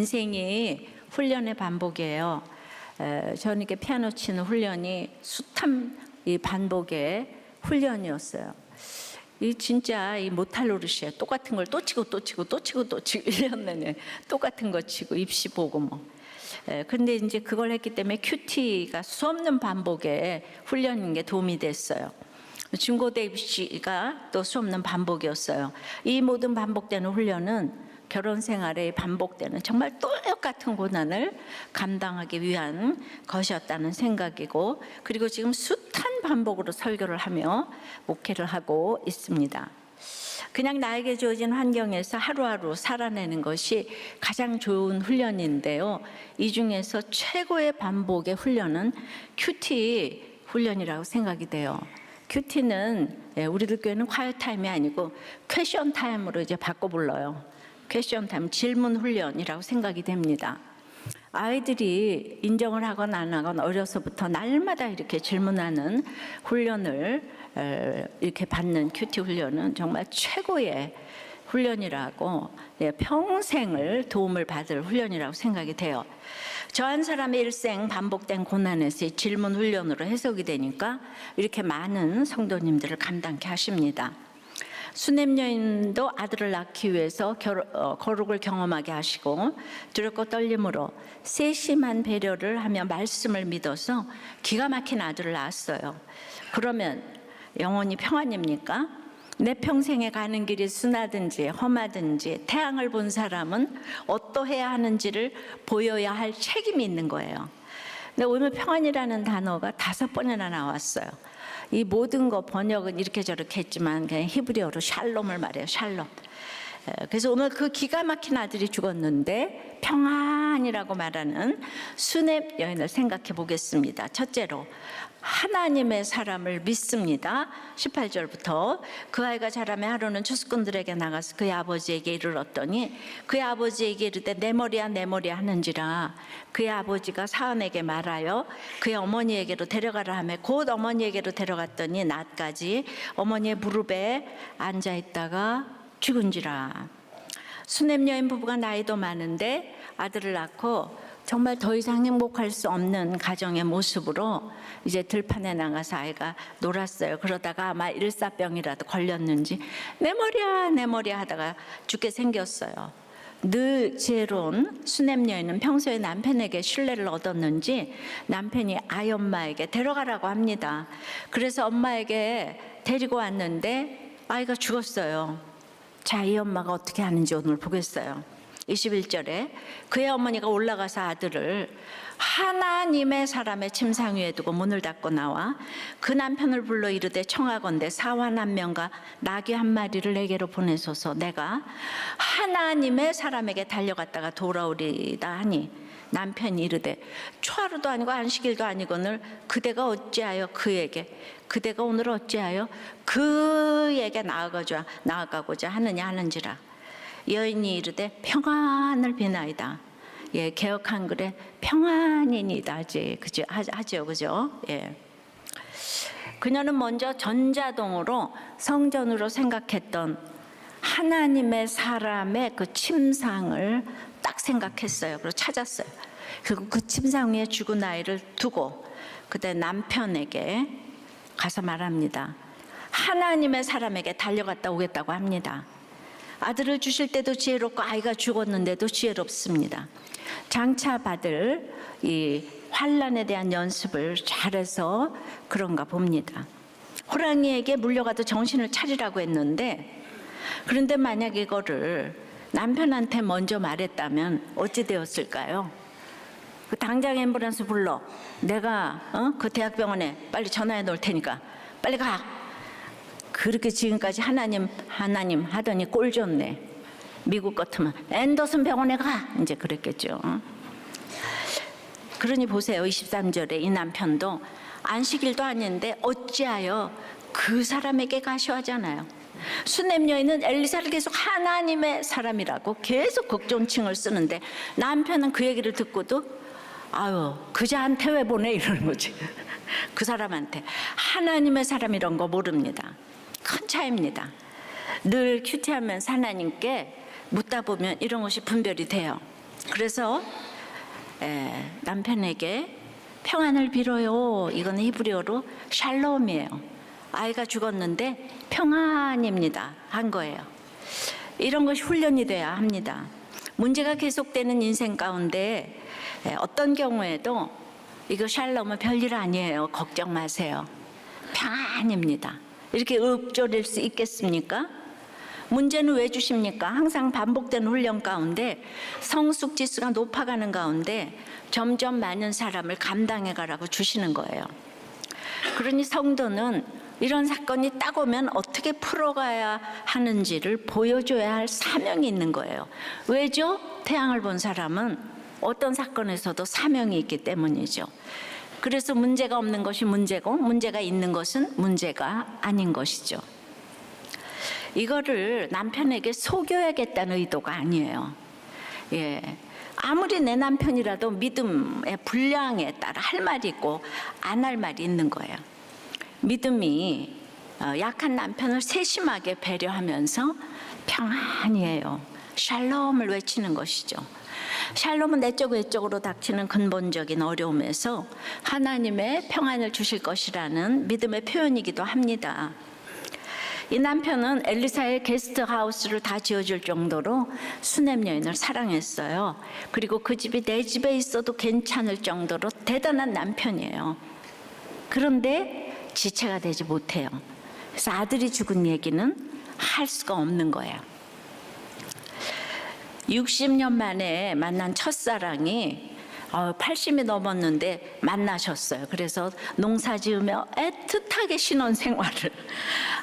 인생이 훈련의 반복이에요. 저는 이렇게 피아노 치는 훈련이 숱한 이 반복의 훈련이었어요. 이 진짜 이 못할 노릇이에요. 똑같은 걸 또 치고 또 치고 또 치고 또 치고 1년 내내 똑같은 거 치고 입시 보고 뭐. 근데 이제 그걸 했기 때문에 큐티가 수없는 반복의 훈련인 게 도움이 됐어요. 중고대 입시가 또 수없는 반복이었어요. 이 모든 반복되는 훈련은 결혼 생활에 반복되는 정말 똑같은 고난을 감당하기 위한 것이었다는 생각이고, 그리고 지금 숱한 반복으로 설교를 하며 목회를 하고 있습니다. 그냥 나에게 주어진 환경에서 하루하루 살아내는 것이 가장 좋은 훈련인데요. 이 중에서 최고의 반복의 훈련은 큐티 훈련이라고 생각이 돼요. 큐티는 우리들 교회는 콰이어 타임이 아니고 퀘션 타임으로 이제 바꿔 불러요. 퀘션 타임, 질문 훈련이라고 생각이 됩니다. 아이들이 인정을 하건 안 하건 어려서부터 날마다 이렇게 질문하는 훈련을 이렇게 받는 큐티 훈련은 정말 최고의 훈련이라고, 평생을 도움을 받을 훈련이라고 생각이 돼요. 저 한 사람의 일생 반복된 고난에서 질문 훈련으로 해석이 되니까 이렇게 많은 성도님들을 감당케 하십니다. 수냄 여인도 아들을 낳기 위해서 거룩을 경험하게 하시고 두렵고 떨림으로 세심한 배려를 하며 말씀을 믿어서 기가 막힌 아들을 낳았어요. 그러면 영원히 평안입니까? 내 평생에 가는 길이 순하든지 험하든지 태양을 본 사람은 어떠해야 하는지를 보여야 할 책임이 있는 거예요. 근데 오늘 평안이라는 단어가 5번이나 나왔어요. 이 모든 거 번역은 이렇게 저렇게 했지만 그냥 히브리어로 샬롬을 말해요. 샬롬. 그래서 오늘 그 기가 막힌 아들이 죽었는데 평안이라고 말하는 수냄 여인을 생각해 보겠습니다. 첫째로 하나님의 사람을 믿습니다. 18절부터 그 아이가 자라매 하루는 추수꾼들에게 나가서 그의 아버지에게 이르렀더니 그의 아버지에게 이르되 내 머리야 내 머리야 하는지라. 그의 아버지가 사람에게 말하여 그의 어머니에게로 데려가라 하며 곧 어머니에게로 데려갔더니 낮까지 어머니의 무릎에 앉아있다가 죽은지라. 수냄 여인 부부가 나이도 많은데 아들을 낳고 정말 더 이상 행복할 수 없는 가정의 모습으로 이제 들판에 나가서 아이가 놀았어요. 그러다가 아마 일사병이라도 걸렸는지 내 머리야 내 머리야 하다가 죽게 생겼어요. 늘 지혜로운 수냄 여인은 평소에 남편에게 신뢰를 얻었는지 남편이 아이 엄마에게 데려가라고 합니다. 그래서 엄마에게 데리고 왔는데 아이가 죽었어요. 자, 이 엄마가 어떻게 하는지 오늘 보겠어요. 21절에 그의 어머니가 올라가서 아들을 하나님의 사람의 침상 위에 두고 문을 닫고 나와 그 남편을 불러 이르되 청하건대 사환 한 명과 나귀 한 마리를 내게로 보내소서. 내가 하나님의 사람에게 달려갔다가 돌아오리다 하니 남편이 이르되 초하루도 아니고 안식일도 아니거늘 그대가 어찌하여 그대가 오늘 어찌하여 그에게 나아가고자 하느냐 하는지라. 여인이 이르되 평안을 비나이다. 예, 개역 한글에 평안이니다 하죠, 그죠? 예. 그녀는 먼저 전자동으로 성전으로 생각했던 하나님의 사람의 그 침상을 딱 생각했어요. 그리고 찾았어요. 그리고 그 침상 위에 죽은 아이를 두고 그때 남편에게 가서 말합니다. 하나님의 사람에게 달려갔다 오겠다고 합니다. 아들을 주실 때도 지혜롭고 아이가 죽었는데도 지혜롭습니다. 장차 받을 이 환난에 대한 연습을 잘해서 그런가 봅니다. 호랑이에게 물려가도 정신을 차리라고 했는데, 그런데 만약 이거를 남편한테 먼저 말했다면 어찌 되었을까요? 당장 앰뷸런스 불러. 내가 그 대학병원에 빨리 전화해 놓을 테니까 빨리 가. 그렇게 지금까지 하나님 하더니 꼴 좋네. 미국 같으면 앤더슨 병원에 가. 이제 그랬겠죠. 그러니 보세요. 23절에 이 남편도 안식일도 아닌데 어찌하여 그 사람에게 가시오 하잖아요. 수냄 여인은 엘리사를 계속 하나님의 사람이라고 계속 걱정칭을 쓰는데 남편은 그 얘기를 듣고도 아유 그자한테 왜 보내 이러는 거지. 그 사람한테. 하나님의 사람 이런 거 모릅니다. 큰 차이입니다. 늘 큐티하면서 하나님께 묻다 보면 이런 것이 분별이 돼요. 그래서 남편에게 평안을 빌어요. 이거는 히브리어로 샬롬이에요. 아이가 죽었는데 평안입니다. 한 거예요. 이런 것이 훈련이 돼야 합니다. 문제가 계속되는 인생 가운데 어떤 경우에도 이거 샬롬은 별일 아니에요. 걱정 마세요. 평안입니다. 이렇게 읊조릴 수 있겠습니까? 문제는 왜 주십니까? 항상 반복되는 훈련 가운데 성숙 지수가 높아가는 가운데 점점 많은 사람을 감당해 가라고 주시는 거예요. 그러니 성도는 이런 사건이 딱 오면 어떻게 풀어가야 하는지를 보여줘야 할 사명이 있는 거예요. 왜죠? 태양을 본 사람은 어떤 사건에서도 사명이 있기 때문이죠. 그래서 문제가 없는 것이 문제고 문제가 있는 것은 문제가 아닌 것이죠. 이거를 남편에게 속여야겠다는 의도가 아니에요. 아무리 내 남편이라도 믿음의 분량에 따라 할 말이 있고 안 할 말이 있는 거예요. 믿음이 약한 남편을 세심하게 배려하면서 평안이에요. 샬롬을 외치는 것이죠. 샬롬은 내적 외적으로 닥치는 근본적인 어려움에서 하나님의 평안을 주실 것이라는 믿음의 표현이기도 합니다. 이 남편은 엘리사의 게스트하우스를 다 지어줄 정도로 수넴 여인을 사랑했어요. 그리고 그 집이 내 집에 있어도 괜찮을 정도로 대단한 남편이에요. 그런데 지체가 되지 못해요. 그래서 아들이 죽은 얘기는 할 수가 없는 거예요. 60년 만에 만난 첫사랑이 80이 넘었는데 만나셨어요. 그래서 농사 지으며 애틋하게 신혼생활을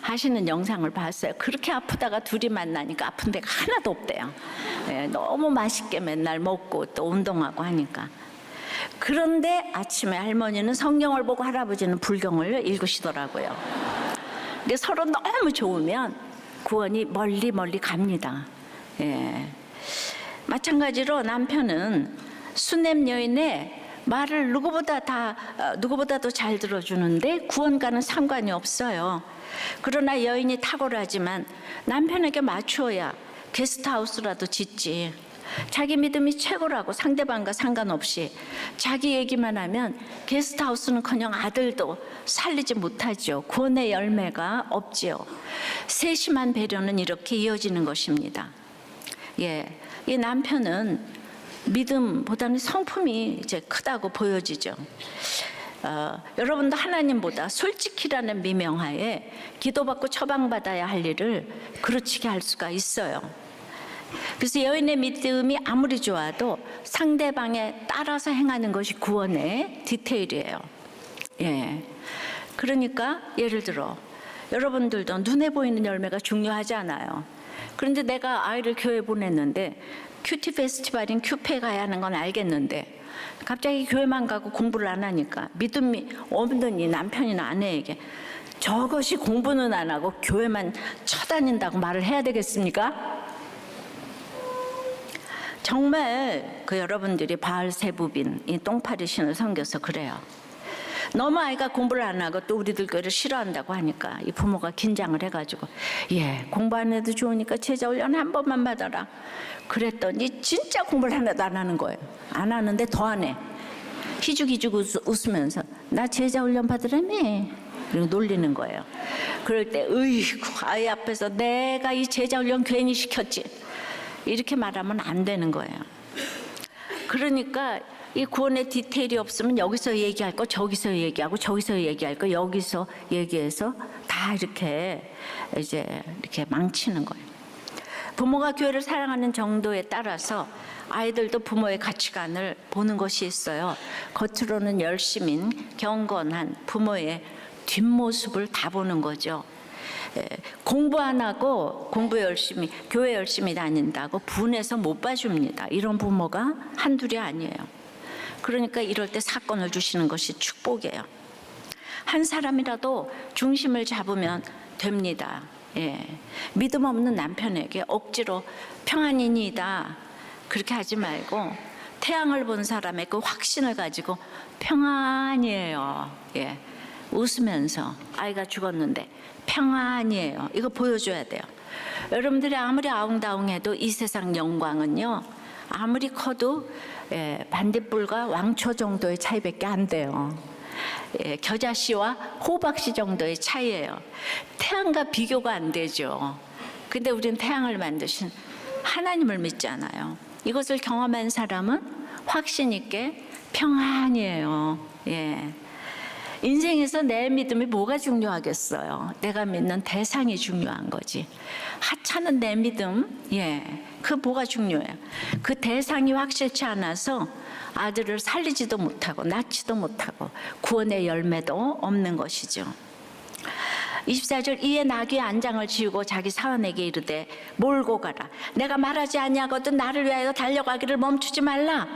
하시는 영상을 봤어요. 그렇게 아프다가 둘이 만나니까 아픈 데가 하나도 없대요. 너무 맛있게 맨날 먹고 또 운동하고 하니까. 그런데 아침에 할머니는 성경을 보고 할아버지는 불경을 읽으시더라고요. 근데 서로 너무 좋으면 구원이 멀리 멀리 갑니다. 마찬가지로 남편은 수넴 여인의 말을 누구보다도 잘 들어주는데 구원과는 상관이 없어요. 그러나 여인이 탁월하지만 남편에게 맞추어야 게스트하우스라도 짓지. 자기 믿음이 최고라고 상대방과 상관없이 자기 얘기만 하면 게스트하우스는커녕 아들도 살리지 못하죠. 구원의 열매가 없지요. 세심한 배려는 이렇게 이어지는 것입니다. 이 남편은 믿음보다는 성품이 이제 크다고 보여지죠. 여러분도 하나님보다 솔직히라는 미명하에 기도받고 처방받아야 할 일을 그르치게 할 수가 있어요. 그래서 여인의 믿음이 아무리 좋아도 상대방에 따라서 행하는 것이 구원의 디테일이에요. 그러니까 예를 들어 여러분들도 눈에 보이는 열매가 중요하지 않아요. 그런데 내가 아이를 교회 보냈는데 큐티 페스티벌인 큐페 가야 하는 건 알겠는데 갑자기 교회만 가고 공부를 안 하니까 믿음이 없는 이 남편이나 아내에게 저것이 공부는 안 하고 교회만 쳐다닌다고 말을 해야 되겠습니까? 정말 여러분들이 바알세부빈 이 똥파리 신을 섬겨서 그래요. 너무 아이가 공부를 안 하고 또 우리들 교회를 싫어한다고 하니까 이 부모가 긴장을 해가지고 공부 안 해도 좋으니까 제자 훈련 한 번만 받아라. 그랬더니 진짜 공부를 하나도 안 하는 거예요. 안 하는데 더 안 해. 희죽희죽 웃으면서 나 제자 훈련 받으라며. 그리고 놀리는 거예요. 그럴 때 으이구 아이 앞에서 내가 이 제자 훈련 괜히 시켰지. 이렇게 말하면 안 되는 거예요. 그러니까 이 구원의 디테일이 없으면 여기서 얘기할 거 저기서 얘기하고 저기서 얘기할 거 여기서 얘기해서 다 이렇게 이렇게 망치는 거예요. 부모가 교회를 사랑하는 정도에 따라서 아이들도 부모의 가치관을 보는 것이 있어요. 겉으로는 열심인 경건한 부모의 뒷모습을 다 보는 거죠. 공부 안 하고 교회 열심히 다닌다고 분해서 못 봐줍니다. 이런 부모가 한둘이 아니에요. 그러니까 이럴 때 사건을 주시는 것이 축복이에요. 한 사람이라도 중심을 잡으면 됩니다. 믿음 없는 남편에게 억지로 평안이니이다 그렇게 하지 말고 태양을 본 사람의 그 확신을 가지고 평안이에요. 웃으면서 아이가 죽었는데 평안이에요. 이거 보여줘야 돼요. 여러분들이 아무리 아웅다웅해도 이 세상 영광은요 아무리 커도 반딧불과 왕초 정도의 차이밖에 안 돼요. 겨자씨와 호박씨 정도의 차이예요. 태양과 비교가 안 되죠. 근데 우리는 태양을 만드신 하나님을 믿잖아요. 이것을 경험한 사람은 확신 있게 평안이에요. 인생에서 내 믿음이 뭐가 중요하겠어요? 내가 믿는 대상이 중요한 거지. 하찮은 내 믿음, 그 뭐가 중요해요? 그 대상이 확실치 않아서 아들을 살리지도 못하고 낳지도 못하고 구원의 열매도 없는 것이죠. 24절 이에 나귀의 안장을 지우고 자기 사환에게 이르되 몰고 가라. 내가 말하지 아니하거든 나를 위하여 달려가기를 멈추지 말라.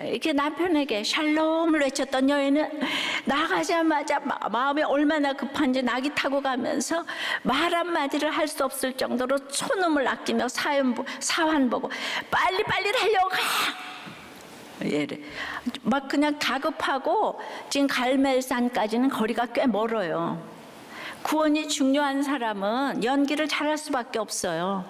이렇게 남편에게 샬롬을 외쳤던 여인은 나가자마자 마음이 얼마나 급한지 낙이 타고 가면서 말 한마디를 할 수 없을 정도로 촌음을 아끼며 사환 보고 빨리빨리 달려가. 막 그냥 다급하고 지금 갈멜산까지는 거리가 꽤 멀어요. 구원이 중요한 사람은 연기를 잘할 수밖에 없어요.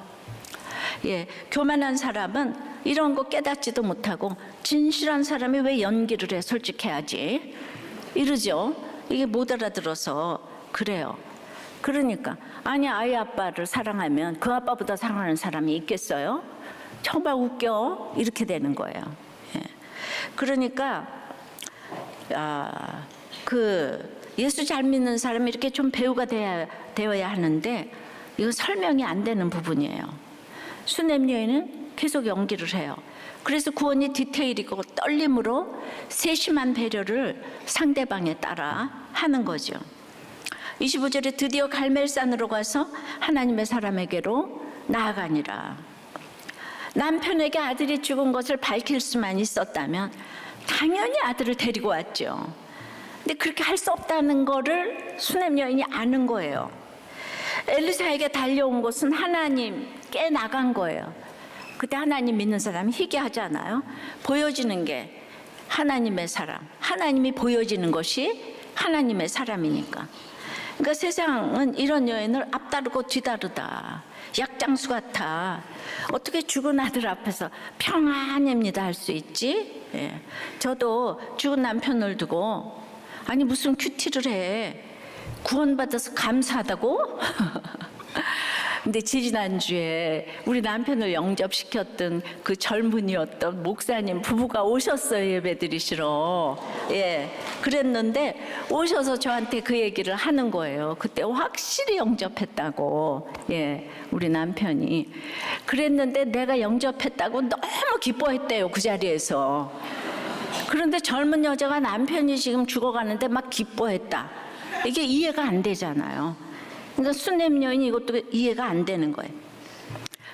교만한 사람은 이런 거 깨닫지도 못하고 진실한 사람이 왜 연기를 해? 솔직해야지 이러죠. 이게 못 알아들어서 그래요. 그러니까 아니 아이 아빠를 사랑하면 그 아빠보다 사랑하는 사람이 있겠어요? 정말 웃겨. 이렇게 되는 거예요. 그러니까 예수 잘 믿는 사람이 이렇게 좀 배우가 되어야 하는데 이건 설명이 안 되는 부분이에요. 수냄 여인은 계속 연기를 해요. 그래서 구원이 디테일이고 떨림으로 세심한 배려를 상대방에 따라 하는 거죠. 25절에 드디어 갈멜산으로 가서 하나님의 사람에게로 나아가니라. 남편에게 아들이 죽은 것을 밝힐 수만 있었다면 당연히 아들을 데리고 왔죠. 근데 그렇게 할 수 없다는 거를 수냄 여인이 아는 거예요. 엘리사에게 달려온 것은 하나님께 나간 거예요. 그때 하나님 믿는 사람이 희귀하잖아요. 보여지는 게 하나님의 사람, 하나님이 보여지는 것이 하나님의 사람이니까. 그러니까 세상은 이런 여인을 앞다르고 뒤다르다, 약장수 같아. 어떻게 죽은 아들 앞에서 평안입니다 할 수 있지? 저도 죽은 남편을 두고 아니 무슨 큐티를 해. 구원받아서 감사하다고? 근데 지지난주에 우리 남편을 영접시켰던 그 젊은이였던 목사님 부부가 오셨어요. 예배 드리시러. 그랬는데 오셔서 저한테 그 얘기를 하는 거예요. 그때 확실히 영접했다고. 우리 남편이. 그랬는데 내가 영접했다고 너무 기뻐했대요. 그 자리에서. 그런데 젊은 여자가 남편이 지금 죽어가는데 막 기뻐했다. 이게 이해가 안 되잖아요. 그러니까 수냄 여인이 이것도 이해가 안 되는 거예요.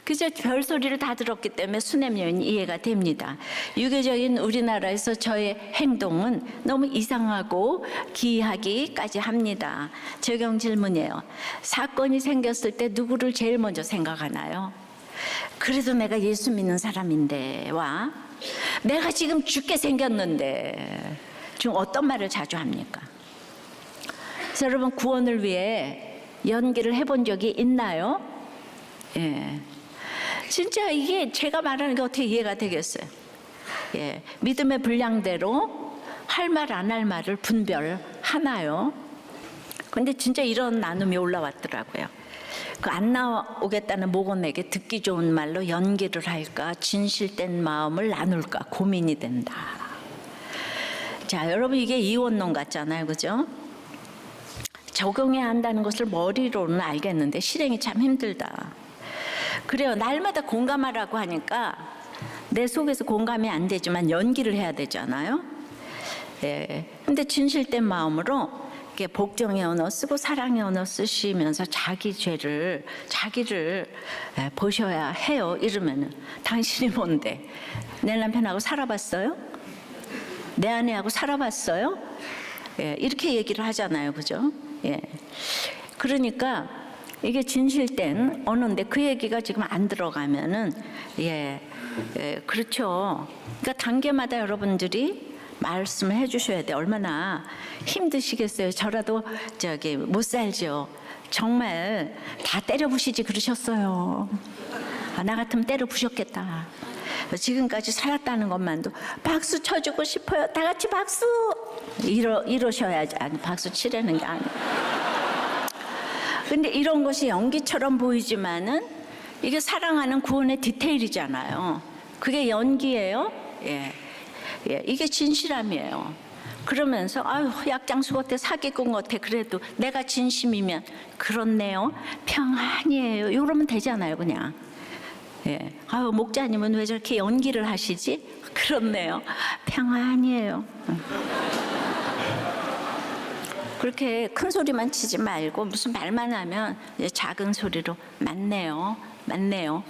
그래서 별소리를 다 들었기 때문에 수냄 여인이 이해가 됩니다. 유교적인 우리나라에서 저의 행동은 너무 이상하고 기이하기까지 합니다. 적용 질문이에요. 사건이 생겼을 때 누구를 제일 먼저 생각하나요? 그래도 내가 예수 믿는 사람인데 와 내가 지금 죽게 생겼는데 지금 어떤 말을 자주 합니까? 그래서 여러분 구원을 위해 연기를 해본 적이 있나요? 진짜 이게 제가 말하는 게 어떻게 이해가 되겠어요? 믿음의 분량대로 할 말 안 할 말을 분별하나요? 근데 진짜 이런 나눔이 올라왔더라고요. 그 안 나오겠다는 모건에게 듣기 좋은 말로 연기를 할까 진실된 마음을 나눌까 고민이 된다. 자, 여러분 이게 이원론 같잖아요, 그죠? 적용해야 한다는 것을 머리로는 알겠는데 실행이 참 힘들다. 그래요. 날마다 공감하라고 하니까 내 속에서 공감이 안 되지만 연기를 해야 되잖아요. 근데 진실된 마음으로 이렇게 복종의 언어 쓰고 사랑의 언어 쓰시면서 자기를 보셔야 해요. 이러면은 당신이 뭔데? 내 남편하고 살아봤어요? 내 아내하고 살아봤어요? 이렇게 얘기를 하잖아요, 그죠? 그러니까 이게 진실된 언어인데 그 얘기가 지금 안 들어가면은 그렇죠. 그러니까 단계마다 여러분들이 말씀을 해주셔야 돼. 얼마나 힘드시겠어요. 저라도 못 살죠. 정말 다 때려 부시지 그러셨어요. 나 같으면 때려 부셨겠다. 지금까지 살았다는 것만도 박수 쳐주고 싶어요. 다 같이 박수! 이러셔야지. 아니, 박수 치라는 게 아니에요. 근데 이런 것이 연기처럼 보이지만은 이게 사랑하는 구원의 디테일이잖아요. 그게 연기예요? 예. 이게 진실함이에요. 그러면서 아유 약장수고 때 사기꾼 같아. 그래도 내가 진심이면 그렇네요. 평안이에요. 이러면 되잖아요, 그냥. 예. 아유 목자님은 왜 저렇게 연기를 하시지? 그렇네요. 평안이에요. 그렇게 큰 소리만 치지 말고 무슨 말만 하면 작은 소리로 맞네요. 맞네요.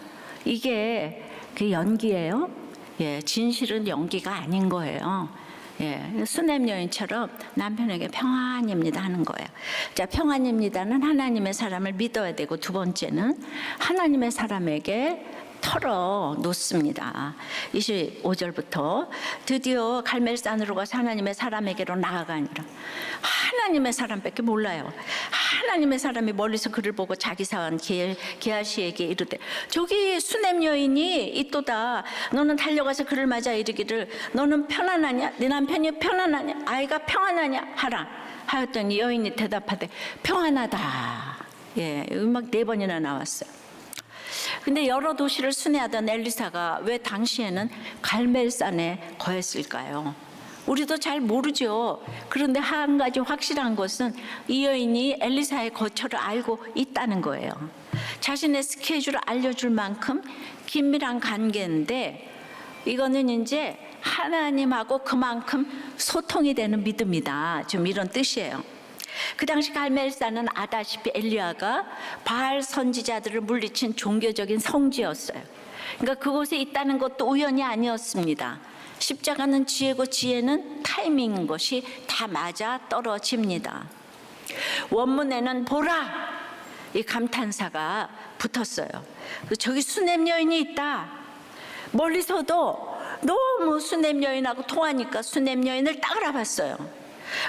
이게 그 연기예요. 예, 진실은 연기가 아닌 거예요. 예, 수냄 여인처럼 남편에게 평안입니다 하는 거예요. 자, 평안입니다는 하나님의 사람을 믿어야 되고, 두 번째는 하나님의 사람에게 털어 놓습니다. 25절부터 드디어 갈멜산으로 가서 하나님의 사람에게로 나아가니라. 하나님의 사람밖에 몰라요. 하나님의 사람이 멀리서 그를 보고 자기 사원 게하시에게 이르되, 저기 수냄 여인이 있도다. 너는 달려가서 그를 맞아 이르기를, 너는 편안하냐? 네 남편이 편안하냐? 아이가 평안하냐? 하라 하였더니 여인이 대답하되 평안하다. 예, 음악 4번이나 나왔어요. 근데 여러 도시를 순회하던 엘리사가 왜 당시에는 갈멜산에 거했을까요? 우리도 잘 모르죠. 그런데 한 가지 확실한 것은 이 여인이 엘리사의 거처를 알고 있다는 거예요. 자신의 스케줄을 알려줄 만큼 긴밀한 관계인데, 이거는 이제 하나님하고 그만큼 소통이 되는 믿음이다, 좀 이런 뜻이에요. 그 당시 갈멜산은 아다시피 엘리야가 바알 선지자들을 물리친 종교적인 성지였어요. 그러니까 그곳에 있다는 것도 우연이 아니었습니다. 십자가는 지혜고 지혜는 타이밍인 것이 다 맞아 떨어집니다. 원문에는 보라! 이 감탄사가 붙었어요. 저기 수냄 여인이 있다. 멀리서도 너무 수냄 여인하고 통하니까 수냄 여인을 딱 알아봤어요.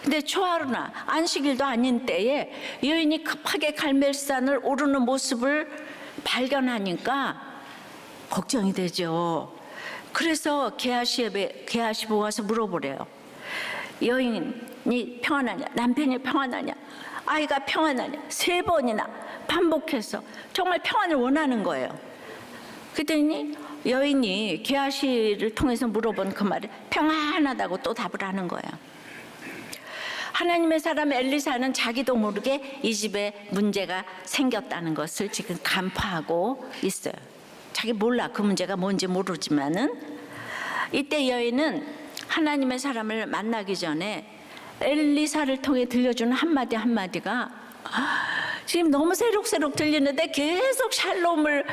근데 초하루나 안식일도 아닌 때에 여인이 급하게 갈멜산을 오르는 모습을 발견하니까 걱정이 되죠. 그래서 게하시 보고서 물어보래요. 여인이 평안하냐? 남편이 평안하냐? 아이가 평안하냐? 3번이나 반복해서 정말 평안을 원하는 거예요. 그랬더니 여인이 게하시를 통해서 물어본 그 말에 평안하다고 또 답을 하는 거예요. 하나님의 사람 엘리사는 자기도 모르게 이 집에 문제가 생겼다는 것을 지금 간파하고 있어요. 자기 몰라, 그 문제가 뭔지 모르지만은. 이때 여인은 하나님의 사람을 만나기 전에 엘리사를 통해 들려주는 한마디 한마디가 지금 너무 새록새록 들리는데 계속 샬롬을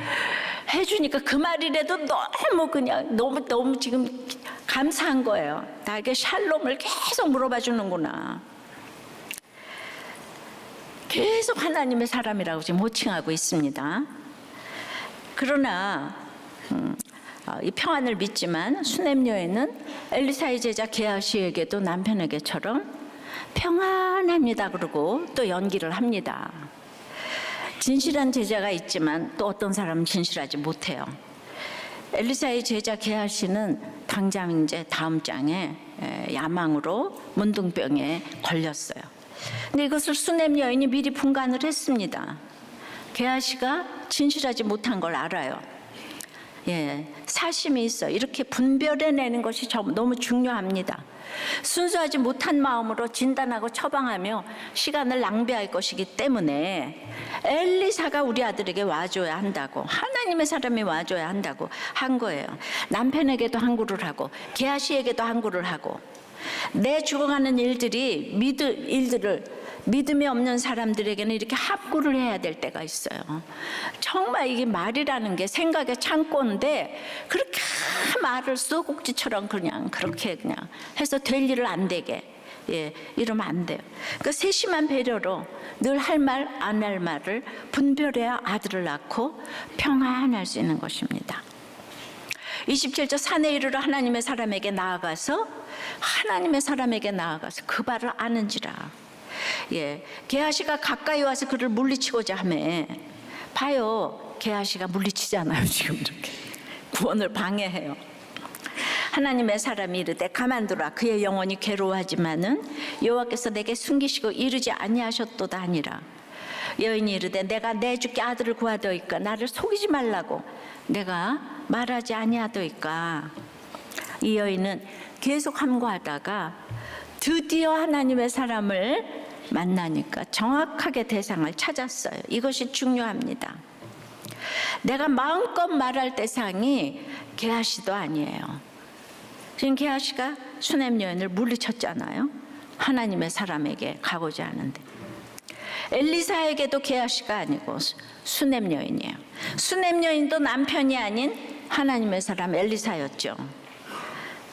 해주니까 그 말이라도 너무 그냥 너무 지금 감사한 거예요. 나에게 샬롬을 계속 물어봐 주는구나. 계속 하나님의 사람이라고 지금 호칭하고 있습니다. 그러나 이 평안을 믿지만 수냄 여인은 엘리사의 제자 게하시에게도 남편에게처럼 평안합니다 그러고 또 연기를 합니다. 진실한 제자가 있지만 또 어떤 사람은 진실하지 못해요. 엘리사의 제자 게하시는 당장 이제 다음 장에 야망으로 문둥병에 걸렸어요. 근데 이것을 수냄 여인이 미리 분간을 했습니다. 게하시가 진실하지 못한 걸 알아요. 예, 사심이 있어. 이렇게 분별해내는 것이 너무 중요합니다. 순수하지 못한 마음으로 진단하고 처방하며 시간을 낭비할 것이기 때문에 엘리사가 우리 아들에게 와줘야 한다고, 하나님의 사람이 와줘야 한다고 한 거예요. 남편에게도 항구를 하고 게하시에게도 항구를 하고, 내 죽어가는 일들이 믿음이 없는 사람들에게는 이렇게 합구를 해야 될 때가 있어요. 정말 이게 말이라는 게 생각의 창고인데 그렇게 말을 쏘국지처럼 그냥 그렇게 그냥 해서 될 일을 안 되게, 예, 이러면 안 돼요. 그러니까 세심한 배려로 늘 할 말 안 할 말을 분별해야 아들을 낳고 평안할 수 있는 것입니다. 27절 산에 이르러 하나님의 사람에게 나아가서 그 발을 아는지라. 예, 게하시가 가까이 와서 그를 물리치고자 하매, 봐요, 게하시가 물리치잖아요. 지금 이렇게 구원을 방해해요. 하나님의 사람이 이르되 가만두라 그의 영혼이 괴로워하지만은 여호와께서 내게 숨기시고 이루지 아니하셨도다 하니라. 여인이 이르되 내가 내 주께 아들을 구하더이까 나를 속이지 말라고 내가 말하지 아니하더이까. 이 여인은 계속 함구하다가 드디어 하나님의 사람을 만나니까 정확하게 대상을 찾았어요. 이것이 중요합니다. 내가 마음껏 말할 대상이 게하시도 아니에요. 지금 게하시가 수넴 여인을 물리쳤잖아요. 하나님의 사람에게 가고자 하는데 엘리사에게도 게하시가 아니고 수넴 여인이에요. 수넴 여인도 남편이 아닌 하나님의 사람 엘리사였죠.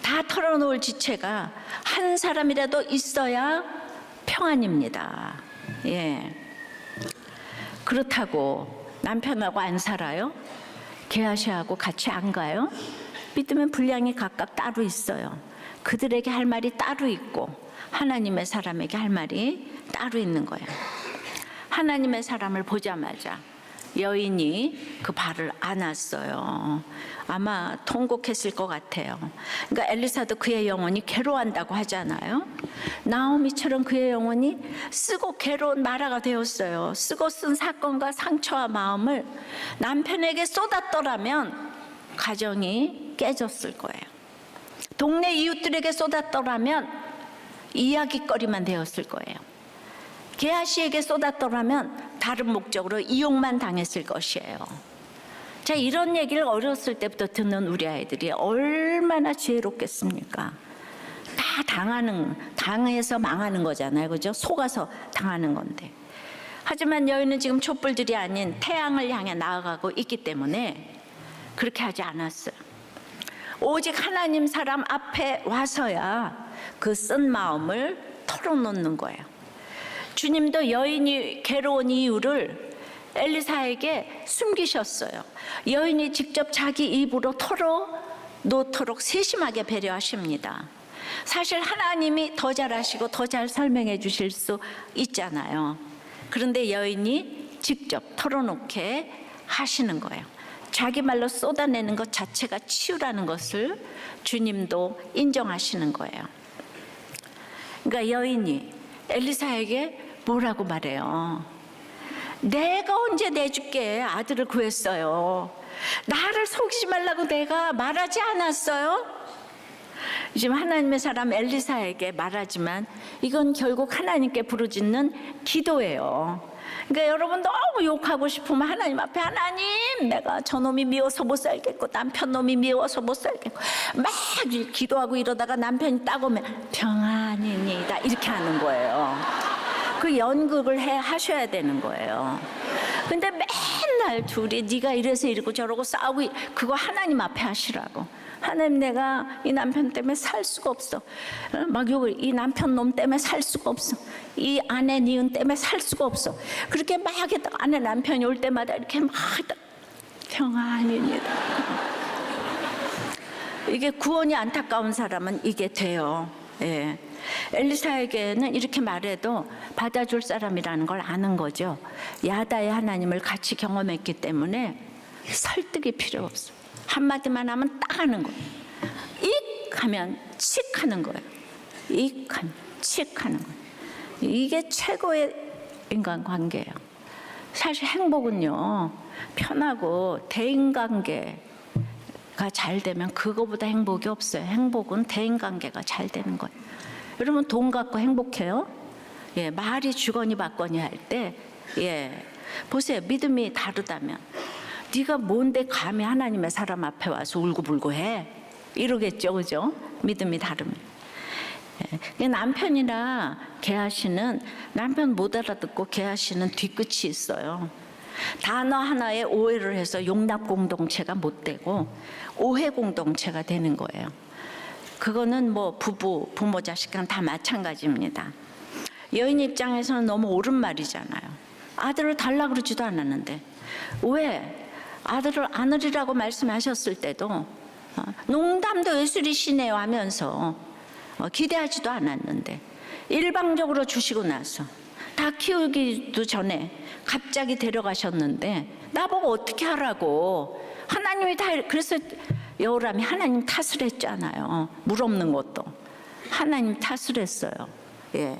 다 털어놓을 지체가 한 사람이라도 있어야 평안입니다. 예. 그렇다고 남편하고 안 살아요? 게하시하고 같이 안 가요? 믿으면 분량이 각각 따로 있어요. 그들에게 할 말이 따로 있고 하나님의 사람에게 할 말이 따로 있는 거예요. 하나님의 사람을 보자마자 여인이 그 발을 안았어요. 아마 통곡했을 것 같아요. 그러니까 엘리사도 그의 영혼이 괴로워한다고 하잖아요. 나오미처럼 그의 영혼이 쓰고 괴로운 나라가 되었어요. 쓰고 쓴 사건과 상처와 마음을 남편에게 쏟았더라면 가정이 깨졌을 거예요. 동네 이웃들에게 쏟았더라면 이야기거리만 되었을 거예요. 게하시에게 쏟았더라면 다른 목적으로 이용만 당했을 것이에요. 자, 이런 얘기를 어렸을 때부터 듣는 우리 아이들이 얼마나 지혜롭겠습니까? 다 당해서 망하는 거잖아요. 그죠? 속아서 당하는 건데. 하지만 여인은 지금 촛불들이 아닌 태양을 향해 나아가고 있기 때문에 그렇게 하지 않았어요. 오직 하나님 사람 앞에 와서야 그 쓴 마음을 털어놓는 거예요. 주님도 여인이 괴로운 이유를 엘리사에게 숨기셨어요. 여인이 직접 자기 입으로 털어놓도록 세심하게 배려하십니다. 사실 하나님이 더 잘하시고 더 잘 설명해 주실 수 있잖아요. 그런데 여인이 직접 털어놓게 하시는 거예요. 자기 말로 쏟아내는 것 자체가 치유라는 것을 주님도 인정하시는 거예요. 그러니까 여인이 엘리사에게 뭐라고 말해요? 내가 언제 내 주께 아들을 구했어요? 나를 속이지 말라고 내가 말하지 않았어요? 지금 하나님의 사람 엘리사에게 말하지만 이건 결국 하나님께 부르짖는 기도예요. 그러니까 여러분 너무 욕하고 싶으면 하나님 앞에 하나님 내가 저놈이 미워서 못 살겠고 남편 놈이 미워서 못 살겠고 막 기도하고 이러다가 남편이 딱 오면 평안이니다 이렇게 하는 거예요. 그 연극을 하셔야 되는 거예요. 근데 맨날 둘이 네가 이래서 이러고 저러고 싸우고 그거 하나님 앞에 하시라고. 하나님 내가 이 남편 때문에 살 수가 없어. 막 욕을 이 남편 놈 때문에 살 수가 없어. 이 아내 니은 때문에 살 수가 없어. 그렇게 막 했다 아내 남편이 올 때마다 이렇게 막 했다. 평안입니다. 이게 구원이 안타까운 사람은 이게 돼요. 예. 엘리사에게는 이렇게 말해도 받아줄 사람이라는 걸 아는 거죠. 야다의 하나님을 같이 경험했기 때문에 설득이 필요 없어요. 한마디만 하면 딱 하는 거예요. 익 하면 칙 하는 거예요. 익 하면 칙 하는 거예요. 이게 최고의 인간관계예요. 사실 행복은요 편하고 대인관계가 잘 되면 그거보다 행복이 없어요. 행복은 대인관계가 잘 되는 거예요. 여러분 돈 갖고 행복해요? 예, 말이 주거니 받거니 할 때 예, 보세요. 믿음이 다르다면 네가 뭔데 감히 하나님의 사람 앞에 와서 울고불고 해? 이러겠죠, 그죠? 믿음이 다르면. 예, 남편이나 게하시는 남편 못 알아듣고 게하시는 뒤끝이 있어요. 단어 하나에 오해를 해서 용납 공동체가 못 되고 오해 공동체가 되는 거예요. 그거는 뭐 부모 자식간 다 마찬가지입니다. 여인 입장에서는 너무 옳은 말이잖아요. 아들을 달라 그러지도 않았는데 왜 아들을 안으리라고 말씀하셨을 때도 농담도 예술이시네요 하면서 기대하지도 않았는데 일방적으로 주시고 나서 다 키우기도 전에 갑자기 데려가셨는데 나보고 어떻게 하라고 하나님이 다 그래서 여호람이 하나님 탓을 했잖아요. 물 없는 것도 하나님 탓을 했어요. 예.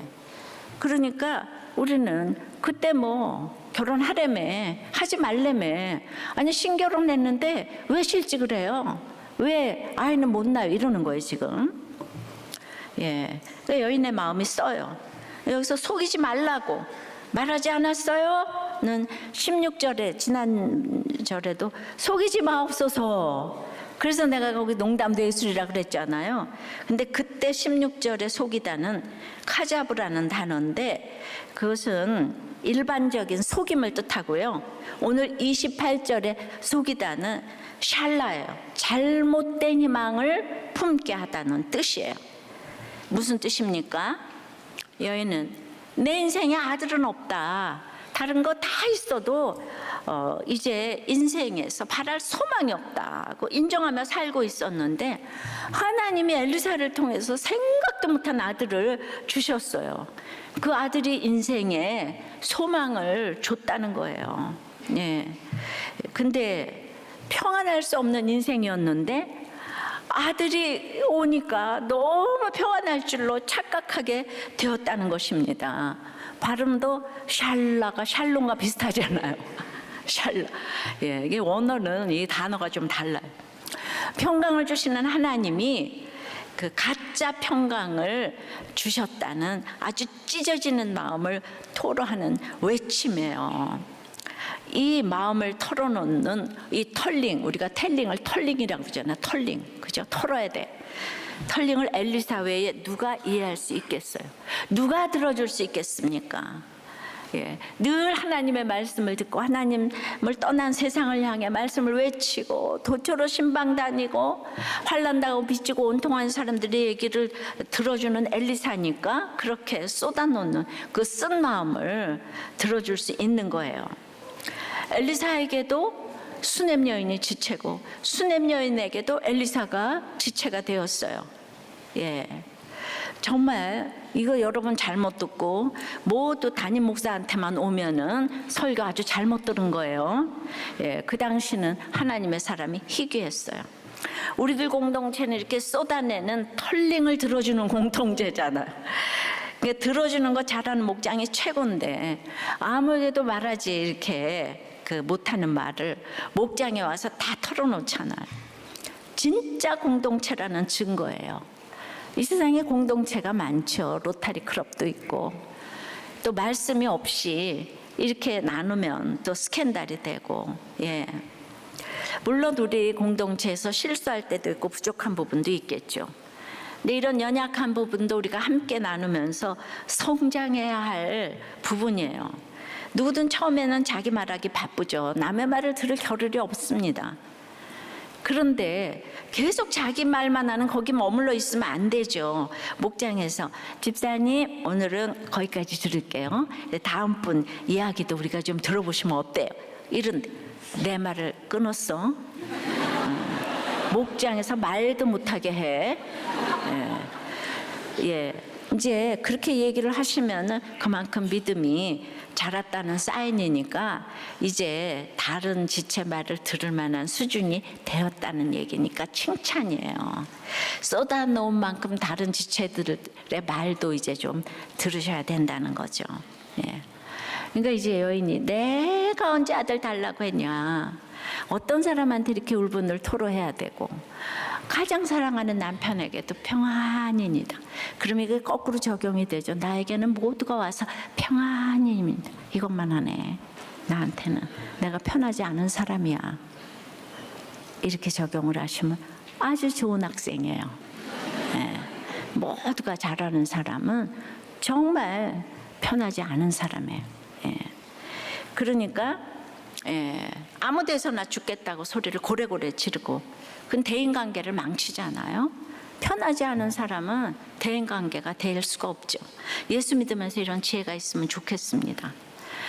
그러니까 우리는 그때 뭐 결혼하래매 하지 말래매, 아니 신결혼했는데 왜 실직을 해요? 왜 아이는 못 낳아요? 이러는 거예요 지금. 예, 그러니까 여인의 마음이 써요. 여기서 속이지 말라고 말하지 않았어요? 는 16절에 지난 절에도 속이지 마옵소서. 그래서 내가 거기 농담도 예술이라 그랬잖아요. 근데 그때 16절에 속이다는 카자브라는 단어인데 그것은 일반적인 속임을 뜻하고요. 오늘 28절에 속이다는 샬라예요. 잘못된 희망을 품게 하다는 뜻이에요. 무슨 뜻입니까? 여인은 내 인생에 아들은 없다. 다른 거 다 있어도 이제 인생에서 바랄 소망이 없다고 인정하며 살고 있었는데 하나님이 엘리사를 통해서 생각도 못한 아들을 주셨어요. 그 아들이 인생에 소망을 줬다는 거예요. 예. 근데 평안할 수 없는 인생이었는데 아들이 오니까 너무 평안할 줄로 착각하게 되었다는 것입니다. 발음도 샬라가 샬롬과 비슷하잖아요. 샬라. 예, 이게 원어는 이 단어가 좀 달라요. 평강을 주시는 하나님이 그 가짜 평강을 주셨다는 아주 찢어지는 마음을 토로하는 외침이에요. 이 마음을 털어놓는 이 털링, 우리가 텔링을 털링이라고 그러잖아요. 털링, 그죠? 털어야 돼. 털링을 엘리사 외에 누가 이해할 수 있겠어요? 누가 들어줄 수 있겠습니까? 예, 늘 하나님의 말씀을 듣고 하나님을 떠난 세상을 향해 말씀을 외치고 도처로 신방 다니고 환난당하고 빚지고 온통한 사람들의 얘기를 들어주는 엘리사니까 그렇게 쏟아놓는 그 쓴 마음을 들어줄 수 있는 거예요. 엘리사에게도 수넴 여인이 지체고 수넴 여인에게도 엘리사가 지체가 되었어요. 예, 정말 이거 여러분 잘못 듣고 모두 담임 목사한테만 오면은 설교 아주 잘못 들은 거예요. 예, 그 당시는 하나님의 사람이 희귀했어요. 우리들 공동체는 이렇게 쏟아내는 털링을 들어주는 공동체잖아요. 들어주는 거 잘하는 목장이 최고인데 아무에게도 말하지 이렇게 그 못하는 말을 목장에 와서 다 털어놓잖아요. 진짜 공동체라는 증거예요. 이 세상에 공동체가 많죠. 로타리 클럽도 있고 또 말씀이 없이 이렇게 나누면 또 스캔들이 되고. 예. 물론 우리 공동체에서 실수할 때도 있고 부족한 부분도 있겠죠. 근데 이런 연약한 부분도 우리가 함께 나누면서 성장해야 할 부분이에요. 누구든 처음에는 자기 말하기 바쁘죠. 남의 말을 들을 겨를이 없습니다. 그런데 계속 자기 말만 하는 거기 머물러 있으면 안 되죠. 목장에서 집사님 오늘은 거기까지 들을게요. 다음 분 이야기도 우리가 좀 들어보시면 어때요? 이런데 내 말을 끊었어. 목장에서 말도 못하게 해. 예, 이제 그렇게 얘기를 하시면은 그만큼 믿음이 자랐다는 사인이니까 이제 다른 지체 말을 들을 만한 수준이 되었다는 얘기니까 칭찬이에요. 쏟아놓은 만큼 다른 지체들의 말도 이제 좀 들으셔야 된다는 거죠. 예. 그러니까 이제 여인이 내가 언제 아들 달라고 했냐. 어떤 사람한테 이렇게 울분을 토로해야 되고 가장 사랑하는 남편에게도 평안입니다. 그러면 이게 거꾸로 적용이 되죠. 나에게는 모두가 와서 평안입니다. 이것만 하네. 나한테는 내가 편하지 않은 사람이야. 이렇게 적용을 하시면 아주 좋은 학생이에요. 예. 모두가 잘하는 사람은 정말 편하지 않은 사람이에요. 예. 그러니까 아무 데서나 죽겠다고 소리를 고래고래 지르고 그건 대인관계를 망치잖아요. 편하지 않은 사람은 대인관계가 될 수가 없죠. 예수 믿으면서 이런 지혜가 있으면 좋겠습니다.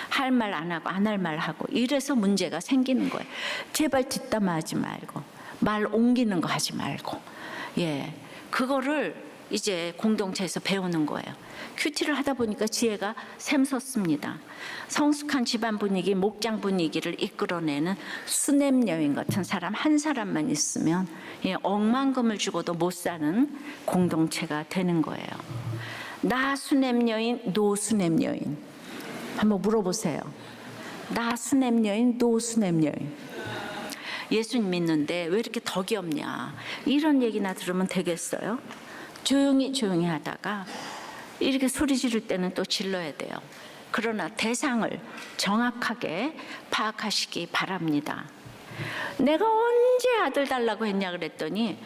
할 말 안 하고 안 할 말 하고 이래서 문제가 생기는 거예요. 제발 뒷담화하지 말고 말 옮기는 거 하지 말고, 예, 그거를 이제 공동체에서 배우는 거예요. 큐티를 하다 보니까 지혜가 샘솟습니다. 성숙한 집안 분위기, 목장 분위기를 이끌어내는 수냄 여인 같은 사람 한 사람만 있으면 억만금을 주고도 못 사는 공동체가 되는 거예요. 나 수냄 여인, 노 수냄 여인. 한번 물어보세요. 나 수냄 여인, 노 수냄 여인. 예수님 믿는데 왜 이렇게 덕이 없냐, 이런 얘기나 들으면 되겠어요? 조용히 하다가 이렇게 소리 지를 때는 또 질러야 돼요. 그러나 대상을 정확하게 파악하시기 바랍니다. 내가 언제 아들 달라고 했냐 그랬더니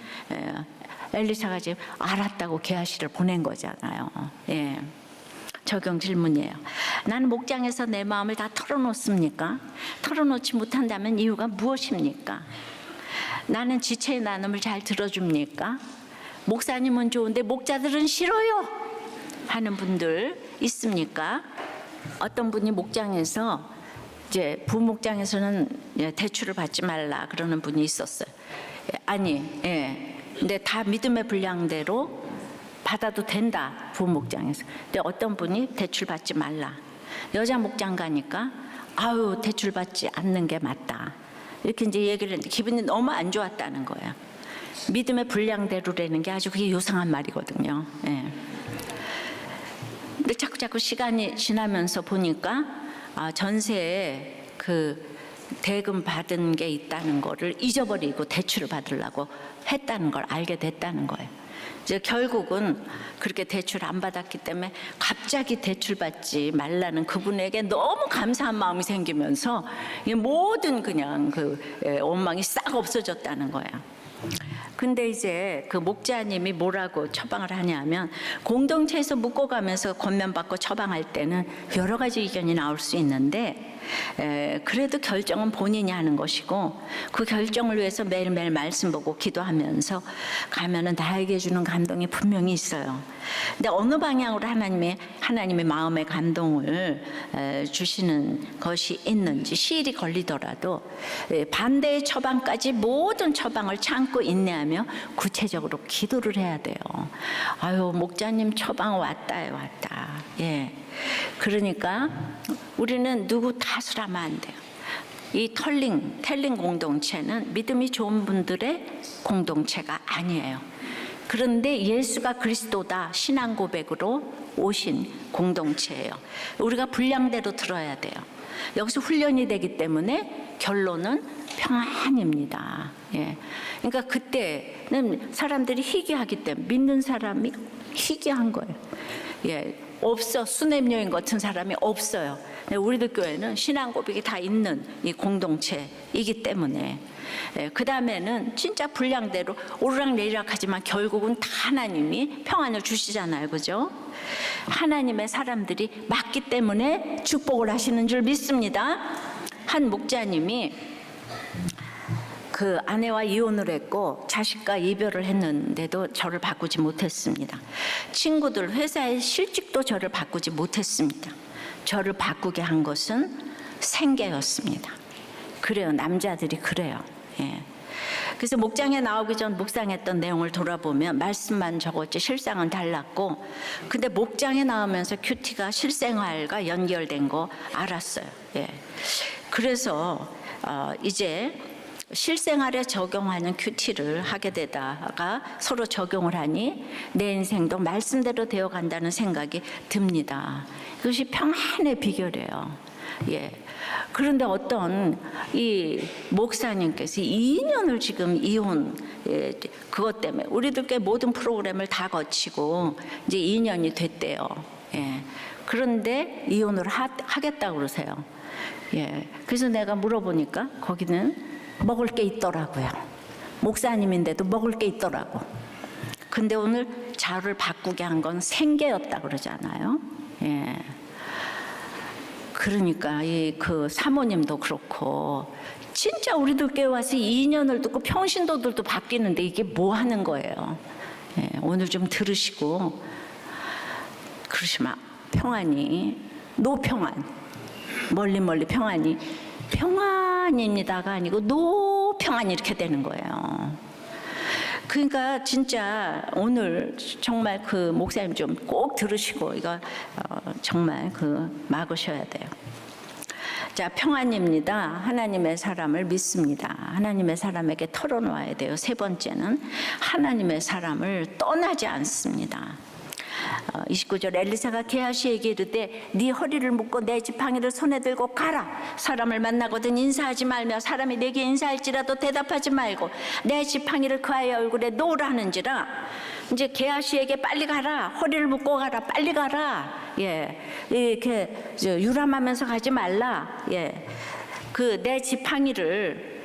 엘리사가 지금 알았다고 게하시를 보낸 거잖아요. 예. 적용 질문이에요. 나는 목장에서 내 마음을 다 털어놓습니까? 털어놓지 못한다면 이유가 무엇입니까? 나는 지체의 나눔을 잘 들어줍니까? 목사님은 좋은데 목자들은 싫어요 하는 분들 있습니까? 어떤 분이 목장에서 이제 부목장에서는 대출을 받지 말라 그러는 분이 있었어요. 근데 다 믿음의 분량대로 받아도 된다, 부목장에서. 근데 어떤 분이 대출 받지 말라. 여자 목장 가니까 아유 대출 받지 않는 게 맞다, 이렇게 이제 얘기를 했는데 기분이 너무 안 좋았다는 거예요. 믿음의 분량대로라는 게 아주 그게 요상한 말이거든요. 예. 근데 자꾸 시간이 지나면서 보니까 전세에 그 대금 받은 게 있다는 거를 잊어버리고 대출을 받으려고 했다는 걸 알게 됐다는 거예요. 이제 결국은 그렇게 대출 안 받았기 때문에 갑자기 대출 받지 말라는 그분에게 너무 감사한 마음이 생기면서 모든 그냥 그 원망이 싹 없어졌다는 거예요. 근데 이제 그 목자님이 뭐라고 처방을 하냐면, 공동체에서 묶어가면서 권면받고 처방할 때는 여러 가지 의견이 나올 수 있는데 그래도 결정은 본인이 하는 것이고, 그 결정을 위해서 매일매일 말씀 보고 기도하면서 가면은 나에게 주는 감동이 분명히 있어요. 근데 어느 방향으로 하나님의 마음의 감동을 주시는 것이 있는지 시일이 걸리더라도 반대의 처방까지 모든 처방을 참고 인내하며 구체적으로 기도를 해야 돼요. 아유 목자님 처방 왔다. 예. 그러니까 우리는 누구 탓을 하면 안 돼요. 이 텔링 공동체는 믿음이 좋은 분들의 공동체가 아니에요. 그런데 예수가 그리스도다 신앙 고백으로 오신 공동체예요. 우리가 분량대로 들어야 돼요. 여기서 훈련이 되기 때문에 결론은 평안입니다. 예. 그러니까 그때는 사람들이 희귀하기 때문에 믿는 사람이 희귀한 거예요. 예. 없어. 수냄 여인 같은 사람이 없어요. 우리들 교회는 신앙 고백이 다 있는 이 공동체이기 때문에 그 다음에는 진짜 분량대로 오르락내리락 하지만 결국은 다 하나님이 평안을 주시잖아요. 그죠? 하나님의 사람들이 맞기 때문에 축복을 하시는 줄 믿습니다. 한 목자님이 그 아내와 이혼을 했고 자식과 이별을 했는데도 저를 바꾸지 못했습니다. 친구들, 회사의 실직도 저를 바꾸지 못했습니다. 저를 바꾸게 한 것은 생계였습니다. 그래요. 남자들이 그래요. 예. 그래서 목장에 나오기 전 묵상했던 내용을 돌아보면 말씀만 적었지 실상은 달랐고, 근데 목장에 나오면서 큐티가 실생활과 연결된 거 알았어요. 예. 그래서 이제 실생활에 적용하는 큐티를 하게 되다가 서로 적용을 하니 내 인생도 말씀대로 되어간다는 생각이 듭니다. 이것이 평안의 비결이에요. 예. 그런데 어떤 이 목사님께서 2년을 지금 이혼 그것 때문에 우리들께 모든 프로그램을 다 거치고 이제 2년이 됐대요. 예. 그런데 이혼을 하겠다고 그러세요. 예. 그래서 내가 물어보니까 거기는 먹을 게 있더라고요. 목사님인데도 먹을 게 있더라고. 근데 오늘 자를 바꾸게 한 건 생계였다 그러잖아요. 예. 그러니까 그 사모님도 그렇고 진짜 우리들 교회 와서 2년을 듣고 평신도들도 바뀌는데 이게 뭐 하는 거예요. 예. 오늘 좀 들으시고 그러시면 평안이 노평안 멀리 평안이 평안입니다가 아니고 노평안 이렇게 되는 거예요. 그러니까 진짜 오늘 정말 그 목사님 좀 꼭 들으시고 이거 정말 막으셔야 돼요. 자, 평안입니다. 하나님의 사람을 믿습니다. 하나님의 사람에게 털어놓아야 돼요. 세 번째는 하나님의 사람을 떠나지 않습니다. 29절 엘리사가 게하시에게 이르되 네 허리를 묶고 내 지팡이를 손에 들고 가라. 사람을 만나거든 인사하지 말며 사람이 내게 인사할지라도 대답하지 말고 내 지팡이를 그의 얼굴에 놓으라 하는지라. 이제 게하시에게 빨리 가라. 허리를 묶고 가라. 빨리 가라. 예, 이렇게 유람하면서 가지 말라. 예, 그 내 지팡이를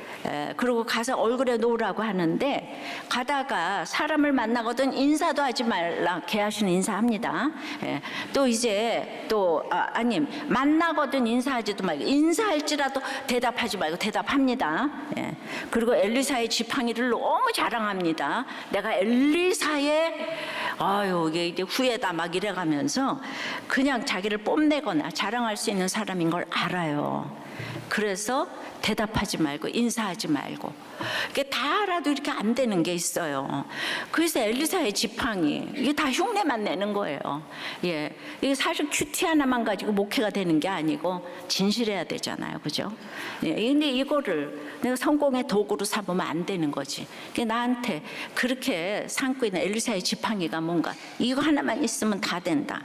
그러고 가서 얼굴에 놓으라고 하는데 가다가 사람을 만나거든 인사도 하지 말라. 게하시는 인사합니다. 예, 또 이제 아님 만나거든 인사하지도 말고 인사할지라도 대답하지 말고 대답합니다. 예, 그리고 엘리사의 지팡이를 너무 자랑합니다. 내가 엘리사의 이게 후회다 막 이래가면서 그냥 자기를 뽐내거나 자랑할 수 있는 사람인 걸 알아요. 그래서 대답하지 말고 인사하지 말고 이게 다 알아도 이렇게 안 되는 게 있어요. 그래서 엘리사의 지팡이 이게 다 흉내만 내는 거예요. 예, 이게 사실 큐티 하나만 가지고 목회가 되는 게 아니고 진실해야 되잖아요, 그죠? 예, 근데 이거를 내가 성공의 도구로 삼으면 안 되는 거지. 나한테 그렇게 삼고 있는 엘리사의 지팡이가 뭔가 이거 하나만 있으면 다 된다.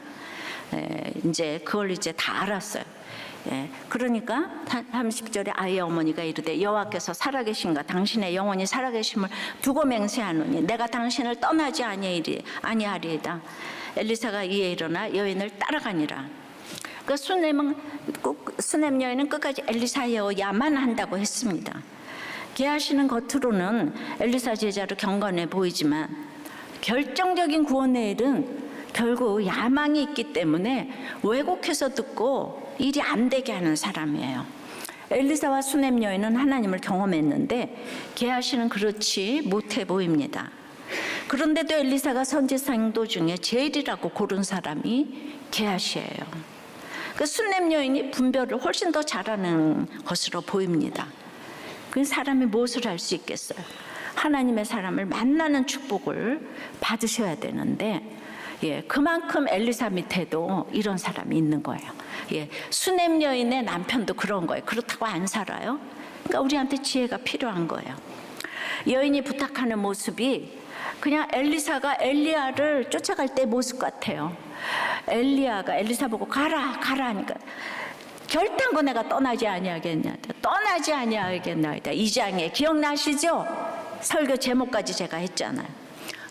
예, 이제 그걸 이제 다 알았어요. 예, 그러니까 30절에 아이의 어머니가 이르되 여호와께서 살아계신가 당신의 영혼이 살아계심을 두고 맹세하노니 내가 당신을 떠나지 아니하리이다. 엘리사가 이에 일어나 여인을 따라가니라. 그 수넴 여인은 끝까지 엘리사여야만 한다고 했습니다. 게하시는 겉으로는 엘리사 제자로 경건해 보이지만 결정적인 구원의 일은 결국 야망이 있기 때문에 왜곡해서 듣고 일이 안 되게 하는 사람이에요. 엘리사와 수넴 여인은 하나님을 경험했는데 게하시는 그렇지 못해 보입니다. 그런데도 엘리사가 선지상도 중에 제일이라고 고른 사람이 게하시예요. 그 수넴 여인이 분별을 훨씬 더 잘하는 것으로 보입니다. 그 사람이 무엇을 할 수 있겠어요? 하나님의 사람을 만나는 축복을 받으셔야 되는데 예, 그만큼 엘리사 밑에도 이런 사람이 있는 거예요. 예, 수넴 여인의 남편도 그런 거예요. 그렇다고 안 살아요. 그러니까 우리한테 지혜가 필요한 거예요. 여인이 부탁하는 모습이 그냥 엘리사가 엘리야를 쫓아갈 때 모습 같아요. 엘리야가 엘리사 보고 가라 하니까 결단코 내가 떠나지 아니하겠나이다. 떠나지 아니하겠나이다. 2장에 기억나시죠? 설교 제목까지 제가 했잖아요.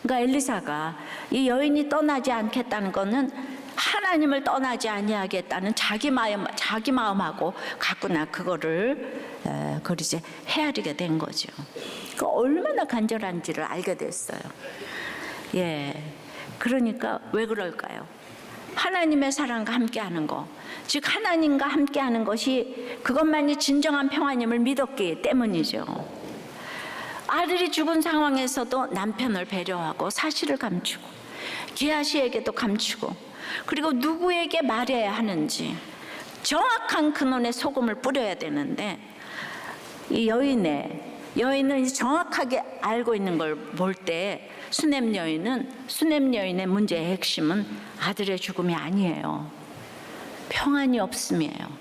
그러니까 엘리사가 이 여인이 떠나지 않겠다는 것은 하나님을 떠나지 아니하겠다는 자기 마음하고 갖구나 그거를 이제 헤아리게 된 거죠. 그 얼마나 간절한지를 알게 됐어요. 예, 그러니까 왜 그럴까요? 하나님의 사랑과 함께하는 거, 즉 하나님과 함께하는 것이 그것만이 진정한 평안임을 믿었기 때문이죠. 아들이 죽은 상황에서도 남편을 배려하고 사실을 감추고 게하시에게도 감추고 그리고 누구에게 말해야 하는지 정확한 근원에 소금을 뿌려야 되는데 이 여인은 정확하게 알고 있는 걸 볼 때 수넴 여인의 문제의 핵심은 아들의 죽음이 아니에요. 평안이 없음이에요.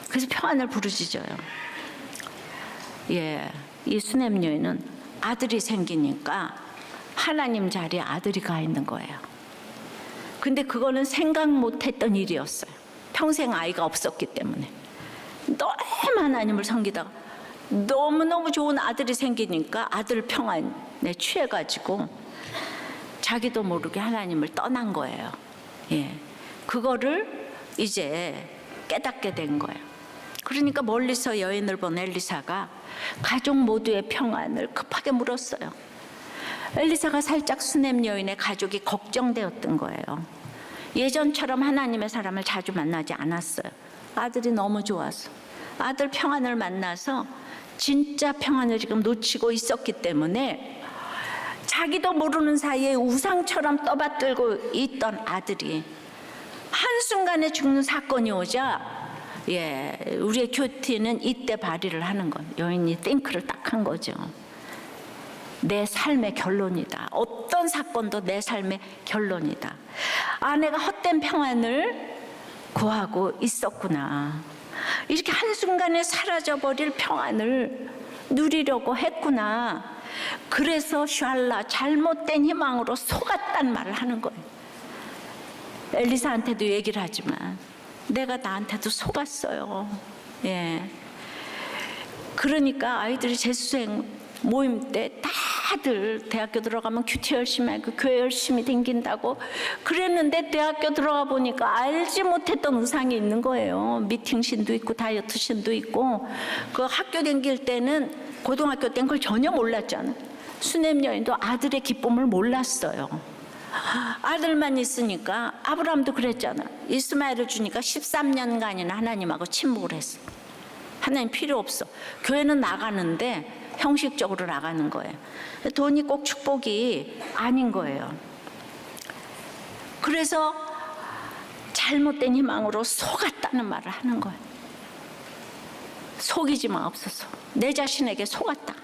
그래서 평안을 부르짖어요. 예. 이 수넴 여인은 아들이 생기니까 하나님 자리에 아들이 가 있는 거예요. 근데 그거는 생각 못했던 일이었어요. 평생 아이가 없었기 때문에 너무 하나님을 섬기다가 너무너무 좋은 아들이 생기니까 아들 평안에 취해가지고 자기도 모르게 하나님을 떠난 거예요. 예, 그거를 이제 깨닫게 된 거예요. 그러니까 멀리서 여인을 본 엘리사가 가족 모두의 평안을 급하게 물었어요. 엘리사가 살짝 수넴 여인의 가족이 걱정되었던 거예요. 예전처럼 하나님의 사람을 자주 만나지 않았어요. 아들이 너무 좋아서 아들 평안을 만나서 진짜 평안을 지금 놓치고 있었기 때문에 자기도 모르는 사이에 우상처럼 떠받들고 있던 아들이 한순간에 죽는 사건이 오자 예, 우리의 큐티는 이때 발휘를 하는 거예요. 여인이 띵크를 딱 한 거죠. 내 삶의 결론이다. 어떤 사건도 내 삶의 결론이다. 내가 헛된 평안을 구하고 있었구나. 이렇게 한순간에 사라져버릴 평안을 누리려고 했구나. 그래서 샬라, 잘못된 희망으로 속았단 말을 하는 거예요. 엘리사한테도 얘기를 하지만 내가 나한테도 속았어요. 예. 그러니까 아이들이 재수생 모임 때 다들 대학교 들어가면 큐티 열심히 하고 교회 열심히 다닌다고 그랬는데 대학교 들어가 보니까 알지 못했던 의상이 있는 거예요. 미팅신도 있고 다이어트신도 있고. 그 학교 다닐 때는 고등학교 때는 그걸 전혀 몰랐잖아요. 수냄 여인도 아들의 기쁨을 몰랐어요. 아들만 있으니까 아브라함도 그랬잖아. 이스마엘을 주니까 13년간이나 하나님하고 침묵을 했어. 하나님 필요 없어. 교회는 나가는데 형식적으로 나가는 거예요. 돈이 꼭 축복이 아닌 거예요. 그래서 잘못된 희망으로 속았다는 말을 하는 거예요. 속이지 마옵소서. 내 자신에게 속았다.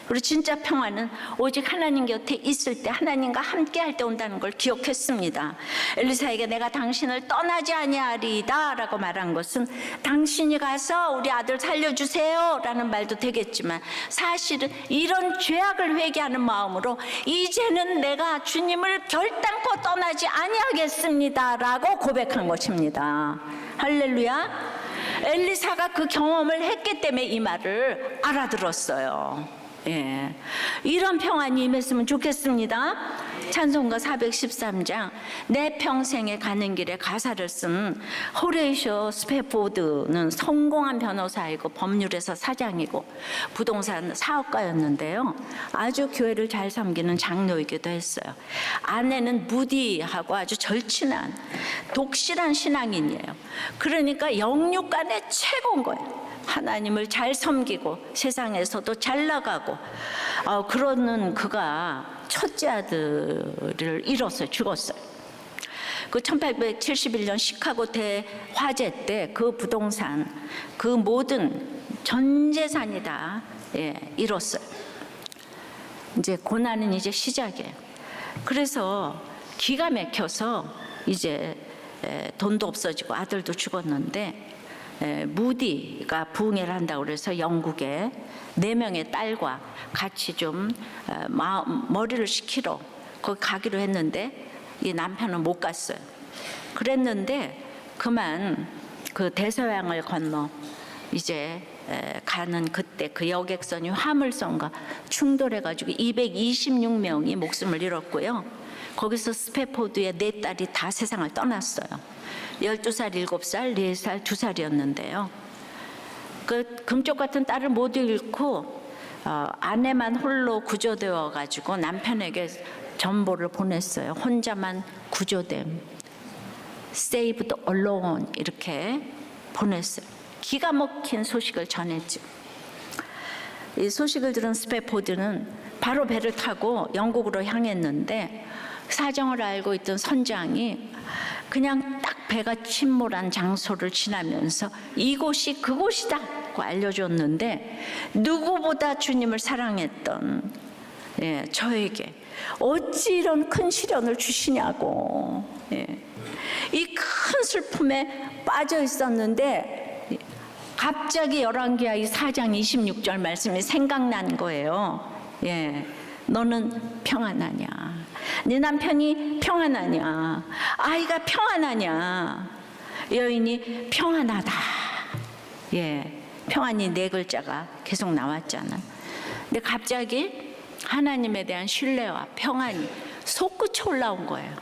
그리고 진짜 평화는 오직 하나님 곁에 있을 때, 하나님과 함께 할 때 온다는 걸 기억했습니다. 엘리사에게 내가 당신을 떠나지 아니하리이다 라고 말한 것은 당신이 가서 우리 아들 살려주세요 라는 말도 되겠지만, 사실은 이런 죄악을 회개하는 마음으로 이제는 내가 주님을 결단코 떠나지 아니하겠습니다 라고 고백한 것입니다. 할렐루야. 엘리사가 그 경험을 했기 때문에 이 말을 알아들었어요. 예, 이런 평안이 임했으면 좋겠습니다. 찬송가 413장 내 평생에 가는 길에 가사를 쓴 호레이쇼 스페포드는 성공한 변호사이고 법률에서 사장이고 부동산 사업가였는데요. 아주 교회를 잘 섬기는 장로이기도 했어요. 아내는 무디하고 아주 절친한 독실한 신앙인이에요. 그러니까 영육간에 최고인 거예요. 하나님을 잘 섬기고 세상에서도 잘 나가고 그러는 그가 첫째 아들을 잃었어요. 죽었어요. 그 1871년 시카고 대화재 때 그 부동산 그 모든 전 재산이 다 잃었어요. 이제 고난은 이제 시작이에요. 그래서 기가 막혀서 이제 돈도 없어지고 아들도 죽었는데 무디가 부흥회를 한다고 그래서 영국에 4명의 딸과 같이 좀 머리를 식히러 거기 가기로 했는데 이 남편은 못 갔어요. 그랬는데 그만 그 대서양을 건너 이제 가는 그때 그 여객선이 화물선과 충돌해가지고 226명이 목숨을 잃었고요. 거기서 스페포드의 4딸이 다 세상을 떠났어요. 12살, 7살, 4살, 2살이었는데요. 그 금쪽 같은 딸을 모두 잃고 아내만 홀로 구조되어 가지고 남편에게 전보를 보냈어요. 혼자만 구조됨, saved alone 이렇게 보냈어요. 기가 막힌 소식을 전했죠. 이 소식을 들은 스페포드는 바로 배를 타고 영국으로 향했는데 사정을 알고 있던 선장이 그냥 딱 배가 침몰한 장소를 지나면서 이곳이 그곳이다고 알려줬는데 누구보다 주님을 사랑했던 저에게 어찌 이런 큰 시련을 주시냐고 이 큰 슬픔에 빠져 있었는데 갑자기 열왕기하 4장 26절 말씀이 생각난 거예요. 너는 평안하냐? 네 남편이 평안하냐? 아이가 평안하냐? 여인이 평안하다. 평안이 4글자가 계속 나왔잖아. 근데 갑자기 하나님에 대한 신뢰와 평안이 솟구쳐 올라온 거예요.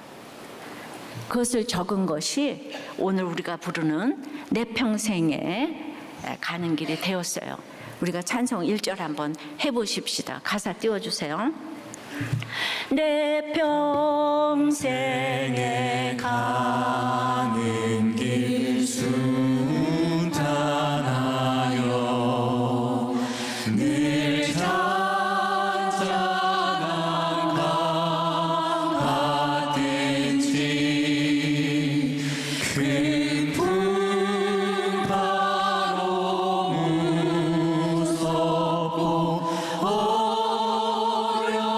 그것을 적은 것이 오늘 우리가 부르는 내 평생에 가는 길이 되었어요. 우리가 찬송 1절 한번 해보십시다. 가사 띄워주세요. 내 평생에 가는 길 순탄하여 늘 잔잔한 강 같은지 큰 풍파로 무섭고 어려운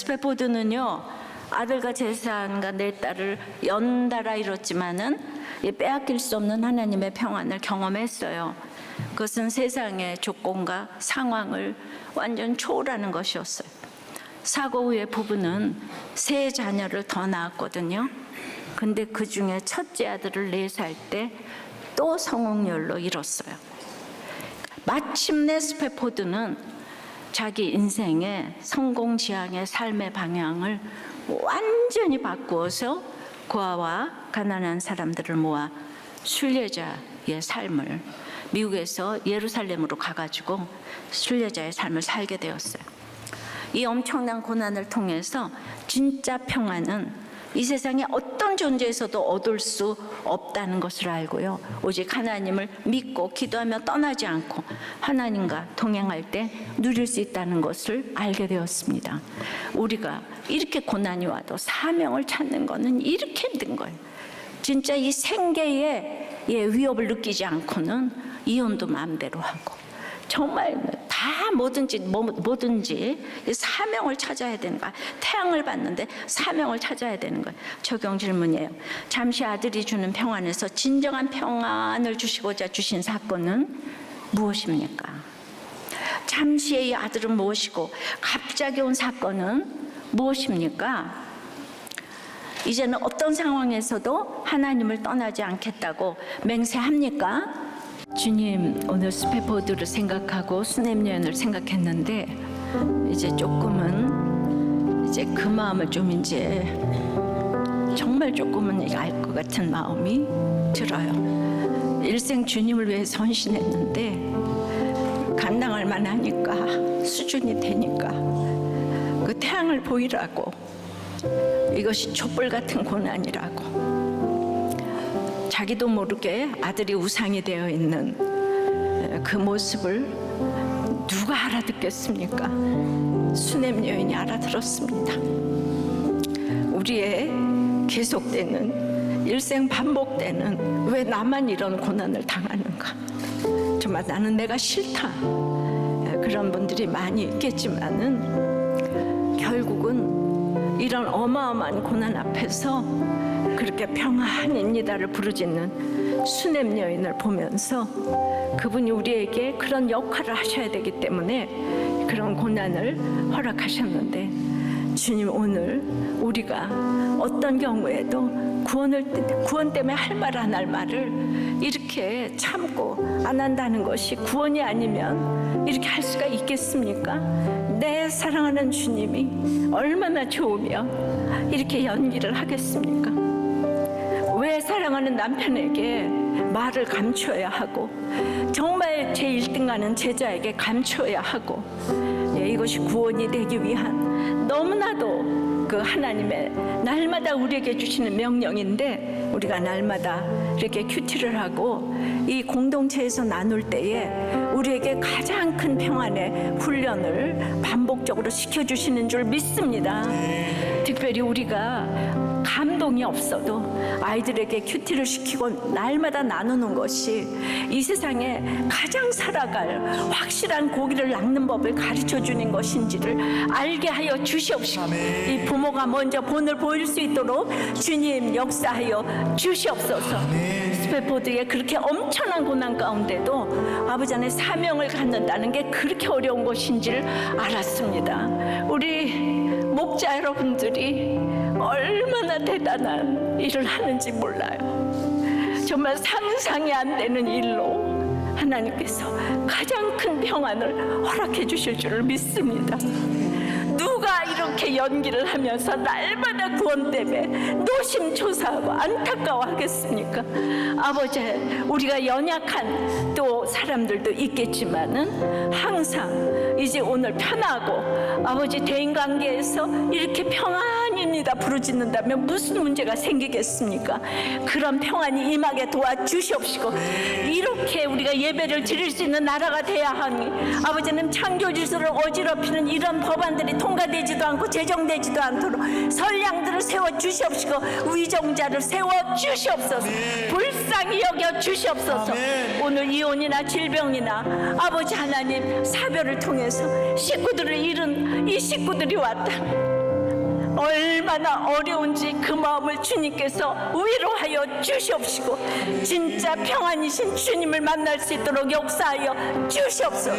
스페포드는요, 아들과 재산과 내 딸을 연달아 잃었지만은 빼앗길 수 없는 하나님의 평안을 경험했어요. 그것은 세상의 조건과 상황을 완전 초월하는 것이었어요. 사고 후에 부부는 세 자녀를 더 낳았거든요. 근데 그 중에 첫째 아들을 4살 때 또 성홍열로 잃었어요. 마침내 스페포드는 자기 인생의 성공지향의 삶의 방향을 완전히 바꾸어서 고아와 가난한 사람들을 모아 순례자의 삶을, 미국에서 예루살렘으로 가가지고 순례자의 삶을 살게 되었어요. 이 엄청난 고난을 통해서 진짜 평안은 이 세상에 어떤 존재에서도 얻을 수 없다는 것을 알고요, 오직 하나님을 믿고 기도하며 떠나지 않고 하나님과 동행할 때 누릴 수 있다는 것을 알게 되었습니다. 우리가 이렇게 고난이 와도 사명을 찾는 것은 이렇게 힘든 거예요. 진짜 이 생계의 위협을 느끼지 않고는 이혼도 마음대로 하고, 정말 다 뭐든지 사명을 찾아야 되는 거야. 태양을 봤는데 사명을 찾아야 되는 거예요. 적용 질문이에요. 잠시 아들이 주는 평안에서 진정한 평안을 주시고자 주신 사건은 무엇입니까? 잠시의 이 아들은 무엇이고 갑자기 온 사건은 무엇입니까? 이제는 어떤 상황에서도 하나님을 떠나지 않겠다고 맹세합니까? 주님, 오늘 스페포드를 생각하고 수냄 여인을 생각했는데 이제 조금은 그 마음을 좀 이제 정말 조금은 알 것 같은 마음이 들어요. 일생 주님을 위해 헌신했는데 감당할 만하니까, 수준이 되니까 그 태양을 보이라고, 이것이 촛불 같은 고난이라고, 자기도 모르게 아들이 우상이 되어 있는 그 모습을 누가 알아듣겠습니까? 수냄 여인이 알아들었습니다. 우리의 계속되는 일생 반복되는, 왜 나만 이런 고난을 당하는가? 정말 나는 내가 싫다. 그런 분들이 많이 있겠지만은 결국은 이런 어마어마한 고난 앞에서 그렇게 평안입니다를 부르짖는 수냄 여인을 보면서 그분이 우리에게 그런 역할을 하셔야 되기 때문에 그런 고난을 허락하셨는데, 주님, 오늘 우리가 어떤 경우에도 구원 때문에 할 말 안 할 말을 이렇게 참고 안 한다는 것이 구원이 아니면 이렇게 할 수가 있겠습니까? 내 사랑하는 주님이 얼마나 좋으면 이렇게 연기를 하겠습니까? 왜 사랑하는 남편에게 말을 감춰야 하고, 정말 제 1등하는 제자에게 감춰야 하고, 이것이 구원이 되기 위한 너무나도 그 하나님의 날마다 우리에게 주시는 명령인데, 우리가 날마다 이렇게 큐티를 하고 이 공동체에서 나눌 때에 우리에게 가장 큰 평안의 훈련을 반복적으로 시켜주시는 줄 믿습니다. 특별히 우리가 감동이 없어도 아이들에게 큐티를 시키고 날마다 나누는 것이 이 세상에 가장 살아갈 확실한 고기를 낚는 법을 가르쳐 주는 것인지를 알게 하여 주시옵시고, 이 부모가 먼저 본을 보일 수 있도록 주님 역사하여 주시옵소서. 스페포드의 그렇게 엄청난 고난 가운데도 아버지 안에 사명을 갖는다는 게 그렇게 어려운 것인지를 알았습니다. 우리 목자 여러분들이 얼마나 대단한 일을 하는지 몰라요. 정말 상상이 안 되는 일로 하나님께서 가장 큰 평안을 허락해 주실 줄을 믿습니다. 누가 이렇게 연기를 하면서 날마다 구원 때문에 노심초사하고 안타까워하겠습니까? 아버지, 우리가 연약한 또 사람들도 있겠지만은 항상 이제 오늘 편하고 아버지 대인관계에서 이렇게 평안입니다 부르짖는다면 무슨 문제가 생기겠습니까? 그런 평안이 임하게 도와주시옵시고, 이렇게 우리가 예배를 드릴 수 있는 나라가 돼야 하니 아버지는 창조 질서를 어지럽히는 이런 법안들이 통과되지도 않고 제정되지도 않도록 선량들을 세워 주시옵시고, 위정자를 세워 주시옵소서. 불쌍히 여겨 주시옵소서. 오늘 이혼이나 질병이나 아버지 하나님 사별을 통해서 식구들을 잃은 이 식구들이 왔다. 얼마나 어려운지 그 마음을 주님께서 위로하여 주시옵시고 진짜 평안이신 주님을 만날 수 있도록 역사하여 주시옵소서.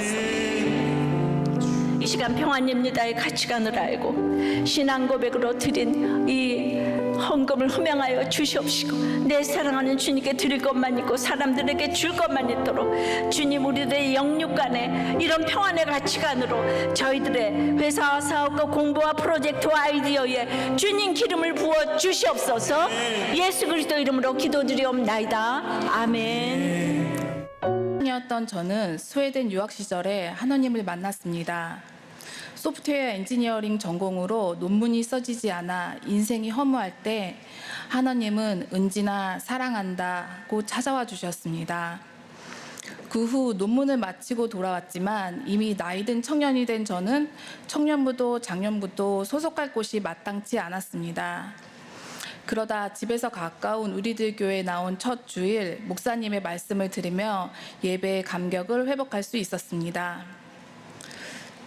이 시간 평안입니다의 가치관을 알고 신앙 고백으로 드린 이 헌금을 흠양하여 주시옵시고 내 사랑하는 주님께 드릴 것만 있고 사람들에게 줄 것만 있도록 주님 우리들의 영육 간에 이런 평안의 가치관으로 저희들의 회사 사업과 공부와 프로젝트와 아이디어에 주님 기름을 부어 주시옵소서. 예수 그리스도 이름으로 기도드리옵나이다. 아멘. 이었던 저는 스웨덴 유학 시절에 하나님을 만났습니다. 소프트웨어 엔지니어링 전공으로 논문이 써지지 않아 인생이 허무할 때 하나님은 은진아 사랑한다고 찾아와 주셨습니다. 그 후 논문을 마치고 돌아왔지만 이미 나이든 청년이 된 저는 청년부도 장년부도 소속할 곳이 마땅치 않았습니다. 그러다 집에서 가까운 우리들 교회에 나온 첫 주일 목사님의 말씀을 들으며 예배의 감격을 회복할 수 있었습니다.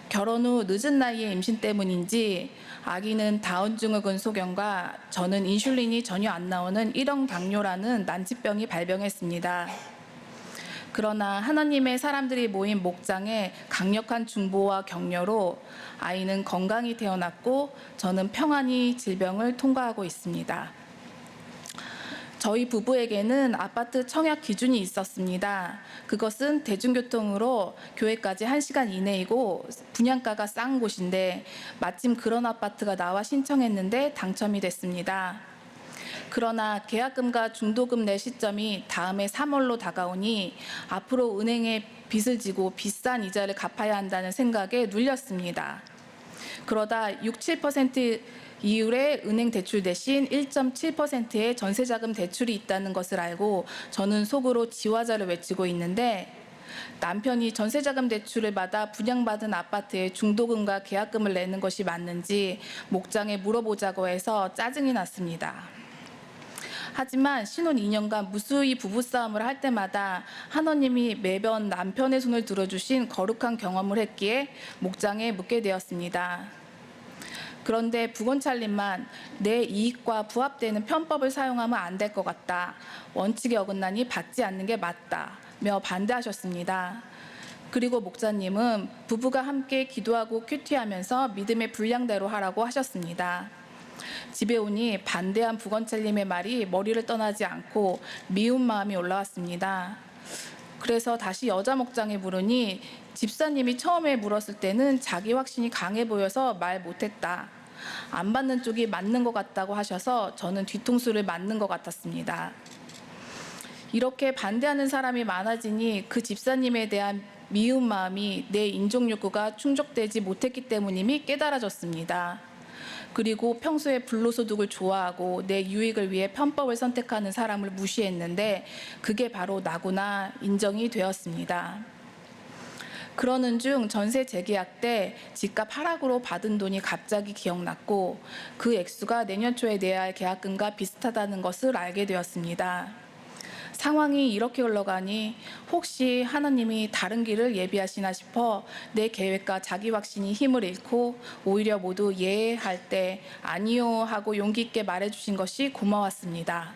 결혼 후 늦은 나이에 임신 때문인지 아기는 다운증후군 소견과 저는 인슐린이 전혀 안 나오는 1형 당뇨라는 난치병이 발병했습니다. 그러나 하나님의 사람들이 모인 목장의 강력한 중보와 격려로 아이는 건강히 태어났고 저는 평안히 질병을 통과하고 있습니다. 저희 부부에게는 아파트 청약 기준이 있었습니다. 그것은 대중교통으로 교회까지 1시간 이내이고 분양가가 싼 곳인데 마침 그런 아파트가 나와 신청했는데 당첨이 됐습니다. 그러나 계약금과 중도금 낼 시점이 다음해 3월로 다가오니 앞으로 은행에 빚을 지고 비싼 이자를 갚아야 한다는 생각에 눌렸습니다. 그러다 6, 7% 이율의 은행 대출 대신 1.7%의 전세자금 대출이 있다는 것을 알고 저는 속으로 지화자를 외치고 있는데 남편이 전세자금 대출을 받아 분양받은 아파트에 중도금과 계약금을 내는 것이 맞는지 목장에 물어보자고 해서 짜증이 났습니다. 하지만 신혼 2년간 무수히 부부싸움을 할 때마다 하나님이 매번 남편의 손을 들어주신 거룩한 경험을 했기에 목장에 묻게 되었습니다. 그런데 부건찰님만 내 이익과 부합되는 편법을 사용하면 안 될 것 같다. 원칙에 어긋나니 받지 않는 게 맞다며 반대하셨습니다. 그리고 목사님은 부부가 함께 기도하고 큐티하면서 믿음의 분량대로 하라고 하셨습니다. 집에 오니 반대한 부건찰님의 말이 머리를 떠나지 않고 미운 마음이 올라왔습니다. 그래서 다시 여자 목장에 물으니 집사님이 처음에 물었을 때는 자기 확신이 강해 보여서 말 못했다. 안 받는 쪽이 맞는 것 같다고 하셔서 저는 뒤통수를 맞는 것 같았습니다. 이렇게 반대하는 사람이 많아지니 그 집사님에 대한 미운 마음이 내 인종 욕구가 충족되지 못했기 때문임이 깨달아졌습니다. 그리고 평소에 불로소득을 좋아하고 내 유익을 위해 편법을 선택하는 사람을 무시했는데 그게 바로 나구나 인정이 되었습니다. 그러는 중 전세 재계약 때 집값 하락으로 받은 돈이 갑자기 기억났고 그 액수가 내년 초에 내야 할 계약금과 비슷하다는 것을 알게 되었습니다. 상황이 이렇게 흘러가니 혹시 하나님이 다른 길을 예비하시나 싶어 내 계획과 자기 확신이 힘을 잃고 오히려 모두 예 할 때 아니요 하고 용기 있게 말해주신 것이 고마웠습니다.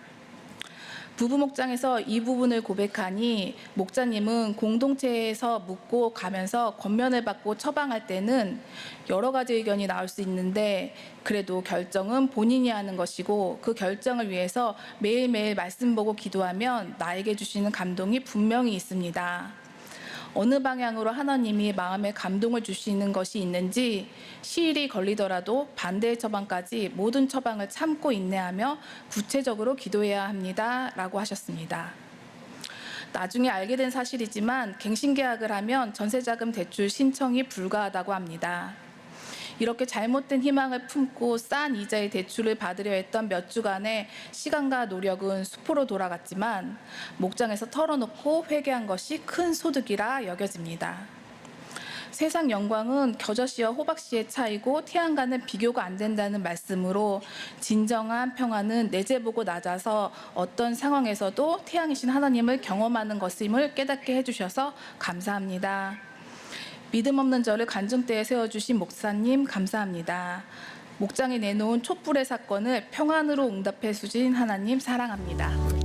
부부 목장에서 이 부분을 고백하니 목자님은 공동체에서 묻고 가면서 권면을 받고 처방할 때는 여러 가지 의견이 나올 수 있는데 그래도 결정은 본인이 하는 것이고 그 결정을 위해서 매일매일 말씀 보고 기도하면 나에게 주시는 감동이 분명히 있습니다. 어느 방향으로 하나님이 마음에 감동을 주시는 것이 있는지 시일이 걸리더라도 반대의 처방까지 모든 처방을 참고 인내하며 구체적으로 기도해야 합니다. 라고 하셨습니다. 나중에 알게 된 사실이지만 갱신계약을 하면 전세자금 대출 신청이 불가하다고 합니다. 이렇게 잘못된 희망을 품고 싼 이자의 대출을 받으려 했던 몇 주간의 시간과 노력은 수포로 돌아갔지만 목장에서 털어놓고 회개한 것이 큰 소득이라 여겨집니다. 세상 영광은 겨자씨와 호박씨의 차이고 태양과는 비교가 안 된다는 말씀으로 진정한 평안은 내재보고 낮아서 어떤 상황에서도 태양이신 하나님을 경험하는 것임을 깨닫게 해주셔서 감사합니다. 믿음 없는 저를 간증대에 세워주신 목사님 감사합니다. 목장에 내놓은 촛불의 사건을 평안으로 응답해 주신 하나님 사랑합니다.